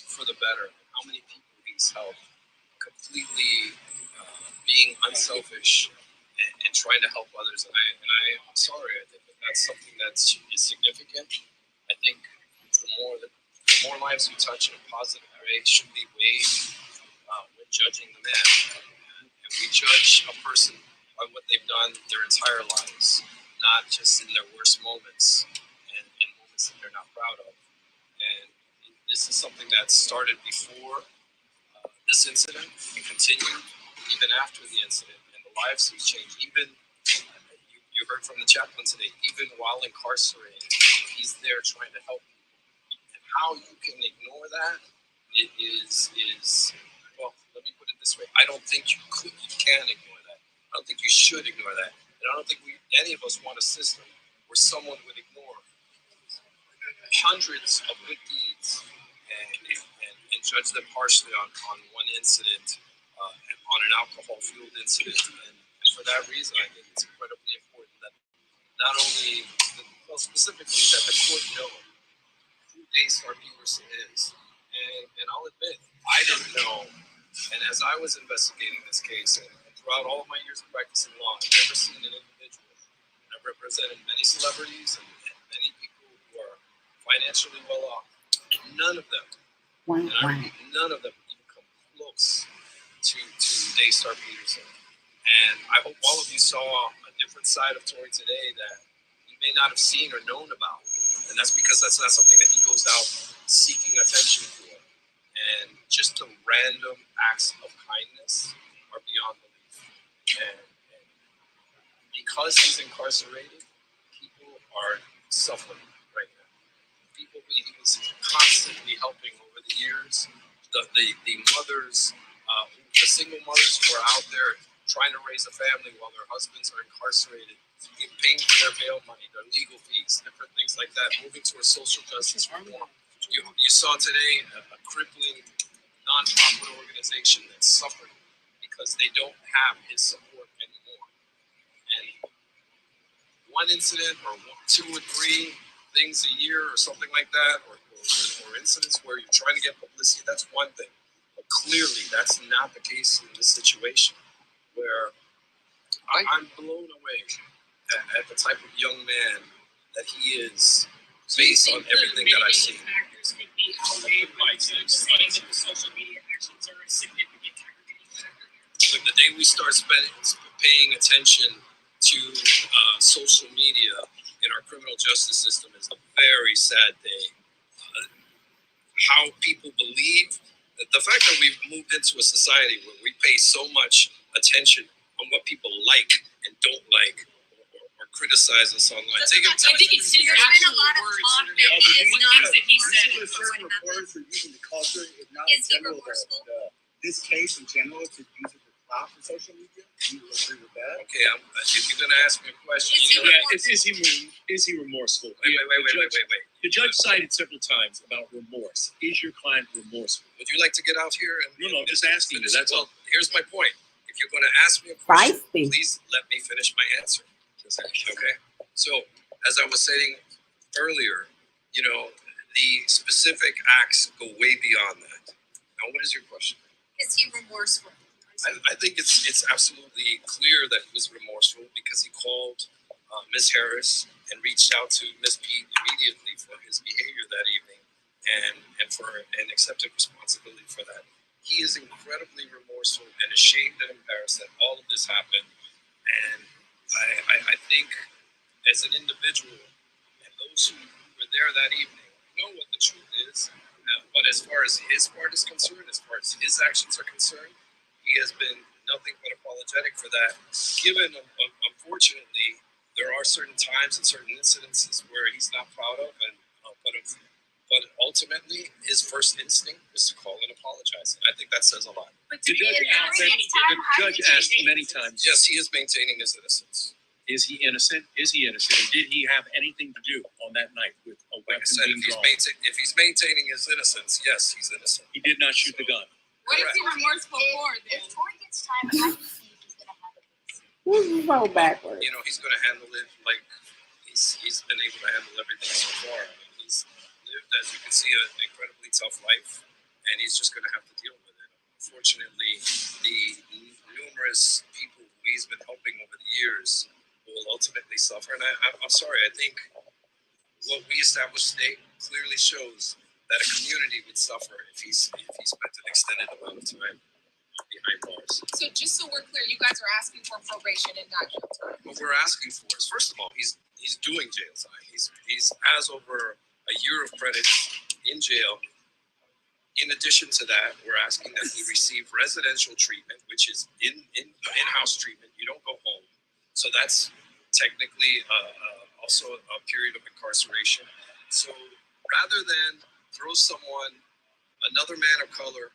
for the better, how many people he's helped, completely being unselfish and trying to help others. And I'm sorry, I think that's something that is significant. I think the more lives we touch in a positive way should be weighed when judging the man. And we judge a person by what they've done their entire lives, not just in their worst moments and moments that they're not proud of. And this is something that started before this incident and continued even after the incident, and the lives he's changed. Even you heard from the chaplain today, even while incarcerated, he's there trying to help people. And how you can ignore that is well, let me put it this way: I don't think you can ignore that. I don't think you should ignore that, and I don't think any of us want a system where someone would ignore hundreds of good deeds and judge them harshly on one incident, on an alcohol-fueled incident. And for that reason, I think it's incredibly important that not only, specifically that the court know who Daystar Peterson is. And I'll admit, I didn't know. And as I was investigating this case, and throughout all of my years of practicing law, I've never seen an individual. I've represented many celebrities and many people who are financially well off. None of them, and I repeat, none of them even come close to Daystar Peterson. And I hope all of you saw a different side of Tory today that you may not have seen or known about. And that's because that's not something that he goes out seeking attention for. And just the random acts of kindness are beyond belief. And because he's incarcerated, people are suffering right now. People he was constantly helping over the years, the mothers, the single mothers who are out there trying to raise a family while their husbands are incarcerated, paying for their bail money, their legal fees, different things like that, moving towards social justice reform. You saw today a crippling nonprofit organization that's suffering because they don't have his support anymore. And one incident or two or three things a year or something like that, or incidents where you're trying to get publicity, that's one thing. But clearly, that's not the case in this situation, where I'm blown away at the type of young man that he is, based on everything that I've seen. Factors could be outweighed by saying that the social media actions are a significant aggravating factor. Like the day we start paying attention to social media in our criminal justice system is a very sad day. How people believe, the fact that we've moved into a society where we pay so much attention on what people like and don't like, or criticize us online. I think it's his actual words. One things that he said. Certain reporters are using the culture, if not in general, this case in general, to use it for clout for social media. Do you agree with that? Okay, if you're gonna ask me a question, Is he remorseful? Wait. The judge cited several times about remorse. Is your client remorseful? Would you like to get out here? No, I'm just asking you. That's all. Here's my point. If you're going to ask me a question, Feisty. please let me finish my answer. Okay? So, as I was saying earlier, the specific acts go way beyond that. Now, what is your question? Is he remorseful? I think it's absolutely clear that he was remorseful because he called Ms. Harris and reached out to Ms. Pete immediately for his behavior that evening and accepted responsibility for that. He is incredibly remorseful and ashamed and embarrassed that all of this happened. And I think as an individual and those who were there that evening know what the truth is. But as far as his part is concerned, as far as his actions are concerned, he has been nothing but apologetic for that. Given, unfortunately, there are certain times and certain incidences where he's not proud of, but ultimately, his first instinct was to call and apologize. And I think that says a lot. But The judge asked many times, Yes, he is maintaining his innocence. is he innocent? Is he innocent? And did he have anything to do on that night with a Like I weapon said, being drawn? if he's maintaining his innocence, yes, he's innocent. He did not shoot the gun. What is he remorseful for then? If Tori gets time, how do you think he's gonna have it? This is so backwards. He's going to handle it like he's been able to handle everything so far. He's lived, as you can see, an incredibly tough life, and he's just going to have to deal with it. Unfortunately, the numerous people who he's been helping over the years will ultimately suffer. And I'm sorry, I think what we established today clearly shows that a community would suffer if he spent an extended amount of time behind bars. So just so we're clear, you guys are asking for probation and not jail time. What we're asking for is, first of all, he's doing jail time. He's has over a year of credit in jail. In addition to that, we're asking that he receive residential treatment, which is in-house treatment. You don't go home, so that's technically also a period of incarceration. So rather than throw another man of color,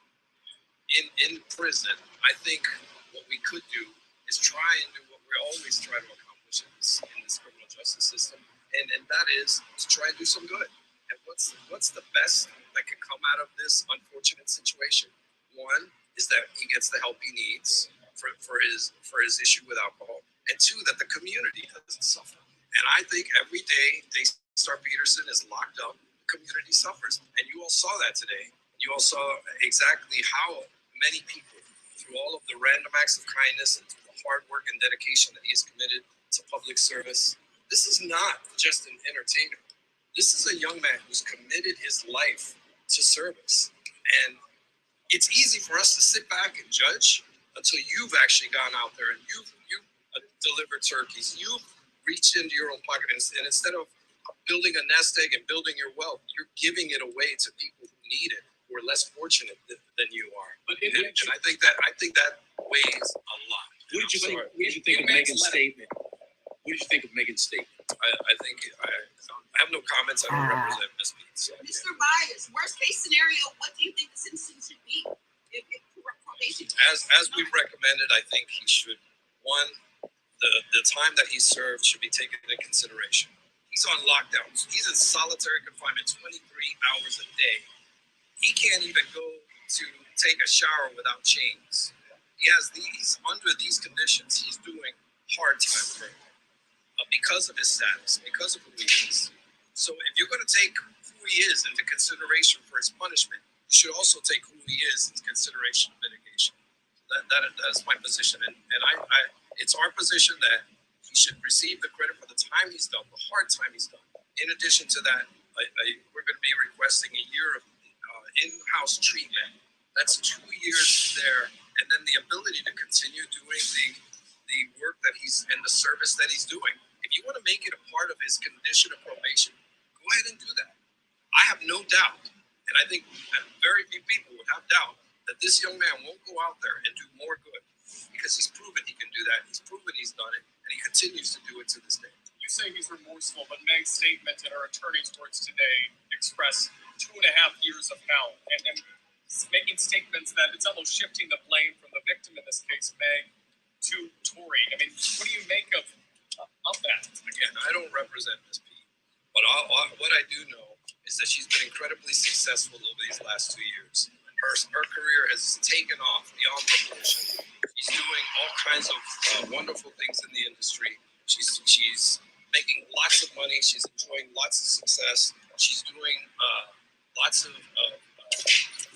in prison, I think what we could do is try and do what we always try to accomplish in this criminal justice system, and that is to try and do some good. And what's the best that can come out of this unfortunate situation? One is that he gets the help he needs for his issue with alcohol, and two, that the community doesn't suffer. And I think every day Daystar Peterson is locked up, the community suffers, and you all saw that today. You all saw exactly how many people, through all of the random acts of kindness and through the hard work and dedication that he has committed to public service. This is not just an entertainer. This is a young man who's committed his life to service. And it's easy for us to sit back and judge until you've actually gone out there and you've delivered turkeys. You've reached into your own pocket, and instead of building a nest egg and building your wealth. You're giving it away to people who need it, who are less fortunate than you are. But And I think that weighs a lot. What did you think? What did you think of Megan's statement? What did you think of Megan's statement? I think I have no comments. I don't represent Ms. Beats. So, Mr. Bias, worst case scenario, what do you think the sentence should be? If probation as we've recommended, I think he should, one, the time that he served should be taken into consideration. He's on lockdown. He's in solitary confinement 23 hours a day. He can't even go to take a shower without chains. Under these conditions, he's doing hard time currently because of his status, because of who he is. So if you're going to take who he is into consideration for his punishment, you should also take who he is into consideration of mitigation. That is my position, and it's our position that he should receive the credit for the time he's done, the hard time he's done. In addition to that, we're going to be requesting a year of in-house treatment. That's 2 years there, and then the ability to continue doing the work that he's in the service that he's doing. If you want to make it a part of his condition of probation, go ahead and do that. I have no doubt, and I think very few people would have doubt, that this young man won't go out there and do more good, because he's proven he can do that. He's proven he's done it, and he continues to do it to this day. You say he's remorseful, but Meg's statement and her attorney's words today express 2.5 years of hell, and making statements that it's almost shifting the blame from the victim, in this case, Meg, to Tory. I mean, what do you make of that? Again, I don't represent Ms. P, but what I do know is that she's been incredibly successful over these last 2 years. Her career has taken off beyond proportion. She's doing all kinds of wonderful things in the industry. She's making lots of money. She's enjoying lots of success. She's doing lots of.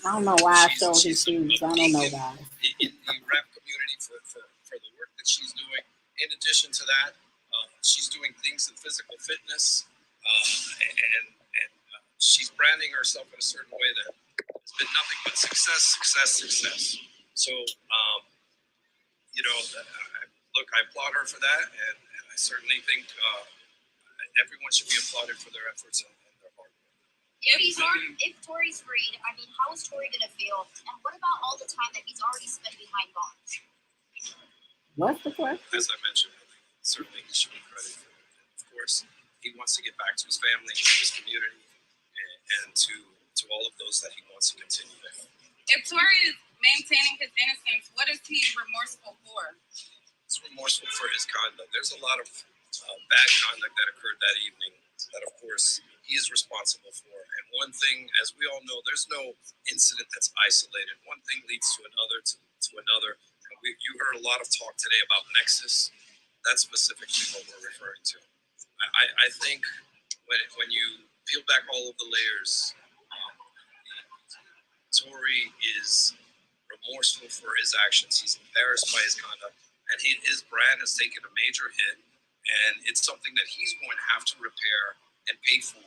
I don't know why I showed his shoes. I don't know why. In the rap community for the work that she's doing. In addition to that, she's doing things in physical fitness, and she's branding herself in a certain way that has been nothing but success. So, look, I applaud her for that, and I certainly think everyone should be applauded for their efforts and their hard work. If Tory's freed, I mean, how is Tory going to feel? And what about all the time that he's already spent behind bars? What's the question? As I mentioned, I think certainly he should be credited for it. And of course, he wants to get back to his family, to his community, and to all of those that he wants to continue to help. If Tory is maintaining his innocence, what is he remorseful for? He's remorseful for his conduct. There's a lot of bad conduct that occurred that evening that, of course, he is responsible for. And one thing, as we all know, there's no incident that's isolated. One thing leads to another, to another. And you heard a lot of talk today about Nexus. That's specifically what we're referring to. I think when you peel back all of the layers, Tory is remorseful for his actions. He's embarrassed by his conduct, and his brand has taken a major hit, and it's something that he's going to have to repair and pay for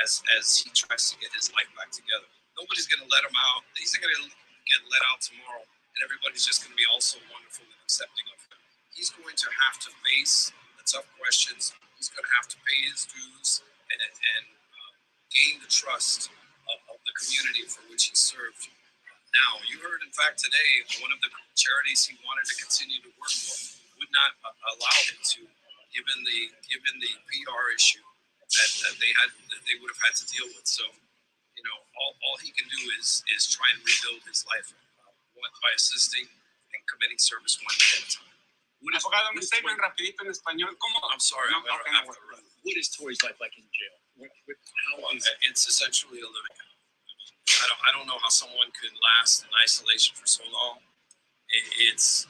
as he tries to get his life back together. Nobody's going to let him out. He's not going to get let out tomorrow, and everybody's just going to be also wonderful and accepting of him. He's going to have to face the tough questions. He's going to have to pay his dues and gain the trust of the community for which he served. Now, you heard, in fact, today, one of the charities he wanted to continue to work for would not allow him to, given the PR issue that they would have had to deal with. So, all he can do is try and rebuild his life by assisting and committing service one day at a time. Abogado, un statement rapidito en español. ¿Cómo? I'm sorry, I'm going to have to run. What is Tory's life like in jail? It's essentially a living hell. I don't know how someone could last in isolation for so long. He's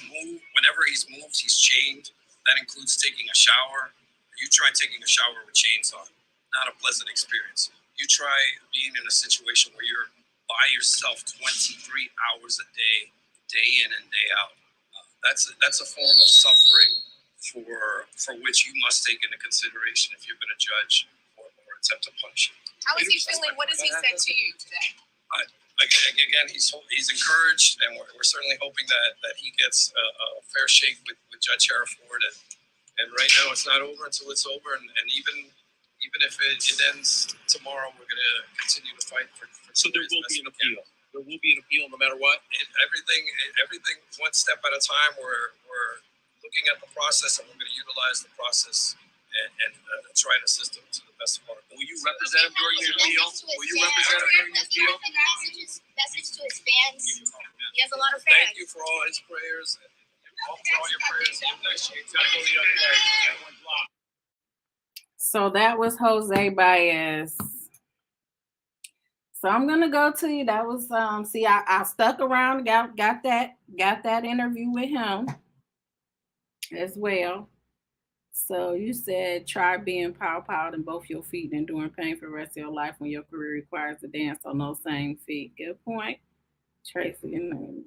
moved. Whenever he's moved, he's chained. That includes taking a shower. You try taking a shower with chains on. Not a pleasant experience. You try being in a situation where you're by yourself 23 hours a day, day in and day out. That's a form of suffering for which you must take into consideration if you're going to judge or attempt to punish him. How is he feeling? What has he said to you today? Again, he's encouraged, and we're certainly hoping that he gets a fair shake with Judge Hereford. And right now, it's not over until it's over. And even even if it ends tomorrow, we're going to continue to fight for. So there will be an appeal. There will be an appeal no matter what. Everything one step at a time. We're looking at the process, and we're going to utilize the process and try to assist them to the best of our ability. Will you represent him during your appeal? Will you represent him during your appeal? Message to his fans. He has a lot of fans. Thank you for all his prayers and for all your prayers. I appreciate it. Gotta go the other way. That one's blocked. So that was Jose Baez. So I'm gonna go to you. That was see, I stuck around, got that interview with him as well. So you said try being pow in both your feet and enduring pain for the rest of your life when your career requires to dance on those same feet. Good point, Tracy. Okay,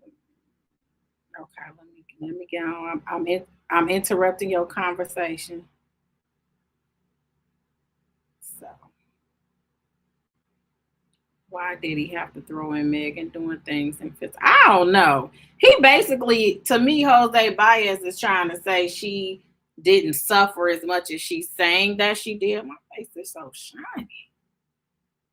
let me get on. I'm interrupting your conversation. So why did he have to throw in Megan doing things in fits? I don't know. He basically, to me, Jose Baez is trying to say she didn't suffer as much as she's saying that she did. My face is so shiny.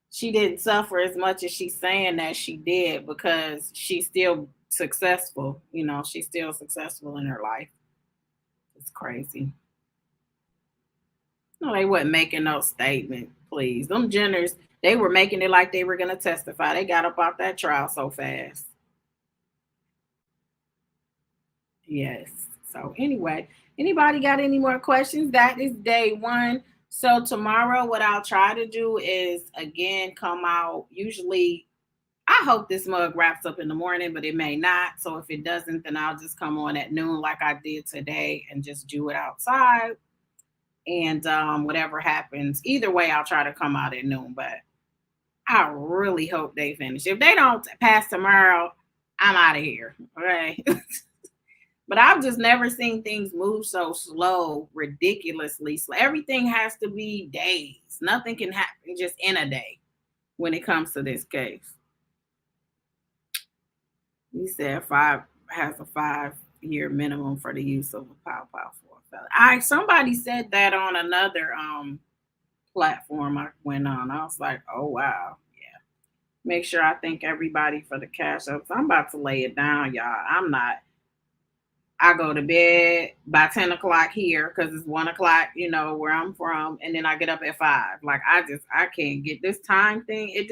She didn't suffer as much as she's saying that she did because she's still successful. You know, she's still successful in her life. It's crazy. No, they wasn't making no statement, please. Them Jenners, they were making it like they were going to testify. They got up off that trial so fast. Yes. So anyway, anybody got any more questions? That is day one. So tomorrow, what I'll try to do is, again, come out. Usually, I hope this mug wraps up in the morning, but it may not. So if it doesn't, then I'll just come on at noon like I did today and just do it outside. And whatever happens, either way, I'll try to come out at noon. But I really hope they finish. If they don't pass tomorrow, I'm out of here. Okay. But I've just never seen things move so slow, ridiculously slow. Everything has to be days. Nothing can happen just in a day when it comes to this case. He said has a 5-year minimum for the use of a pow for a felon. Somebody said that on another platform I went on. I was like, oh wow, yeah. Make sure I thank everybody for the cash ups. I'm about to lay it down, y'all. I go to bed by 10 o'clock here because it's 1 o'clock, you know, where I'm from. And then I get up at 5. Like, I can't get this time thing.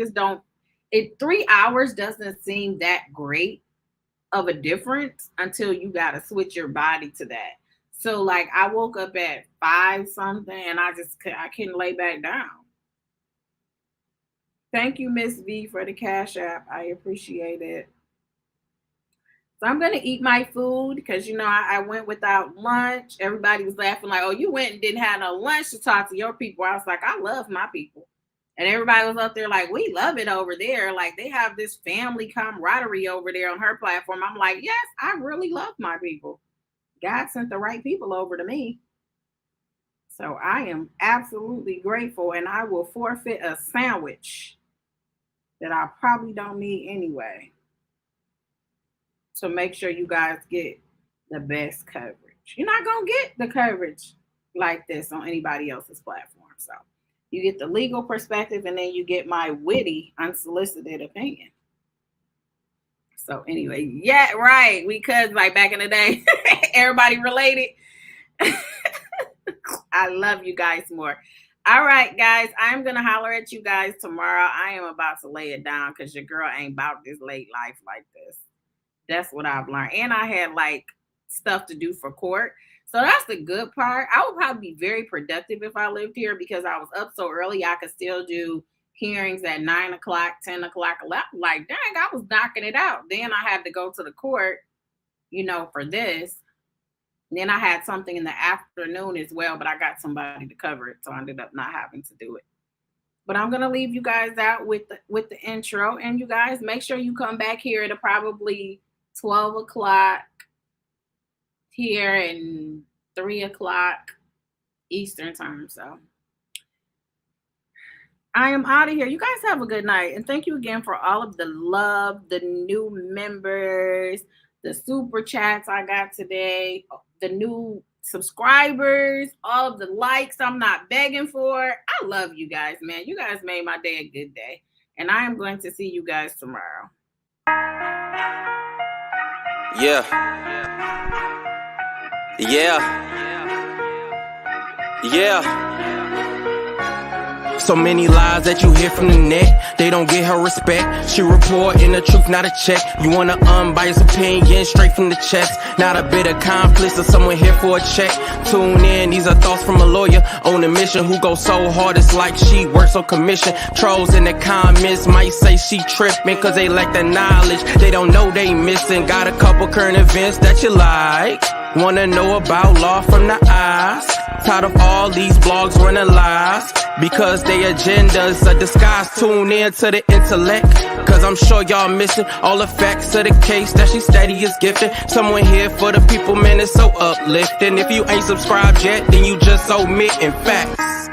3 hours doesn't seem that great of a difference until you got to switch your body to that. So, like, I woke up at 5 something and I couldn't lay back down. Thank you, Miss V, for the Cash App. I appreciate it. So I'm going to eat my food because, you know, I went without lunch. Everybody was laughing like, oh, you went and didn't have no lunch to talk to your people. I was like, I love my people. And everybody was up there like, we love it over there. Like, they have this family camaraderie over there on her platform. I'm like, yes, I really love my people. God sent the right people over to me. So I am absolutely grateful. And I will forfeit a sandwich that I probably don't need anyway, to make sure you guys get the best coverage. You're not going to get the coverage like this on anybody else's platform. So you get the legal perspective and then you get my witty, unsolicited opinion. So anyway, yeah, right. We could, like back in the day, everybody related. I love you guys more. All right, guys, I'm going to holler at you guys tomorrow. I am about to lay it down because your girl ain't about this late life like this. That's what I've learned. And I had like stuff to do for court. So that's the good part. I would probably be very productive if I lived here because I was up so early. I could still do hearings at 9 o'clock, 10 o'clock, 11. Like, dang, I was knocking it out. Then I had to go to the court, you know, for this. And then I had something in the afternoon as well, but I got somebody to cover it. So I ended up not having to do it. But I'm going to leave you guys out with the intro. And you guys, make sure you come back here at probably 12 o'clock here and 3 o'clock Eastern time. So I am out of here. You guys have a good night. And thank you again for all of the love, the new members, the super chats I got today, the new subscribers, all of the likes I'm not begging for. I love you guys, man. You guys made my day a good day. And I am going to see you guys tomorrow. Yeah. So many lies that you hear from the net, they don't get her respect. She reporting the truth, not a check. You want an unbiased opinion straight from the chest, not a bit of conflict or someone here for a check. Tune in, these are thoughts from a lawyer on a mission who goes so hard it's like she works on commission. Trolls in the comments might say she tripping cause they lack the knowledge, they don't know they missing. Got a couple current events that you like, wanna know about law from the eyes. Tired of all these blogs running lies because their agendas are disguised. Tune in to the intellect, cause I'm sure y'all missing all the facts of the case that she steady is gifting. Someone here for the people, man, it's so uplifting. If you ain't subscribed yet, then you just omitting facts.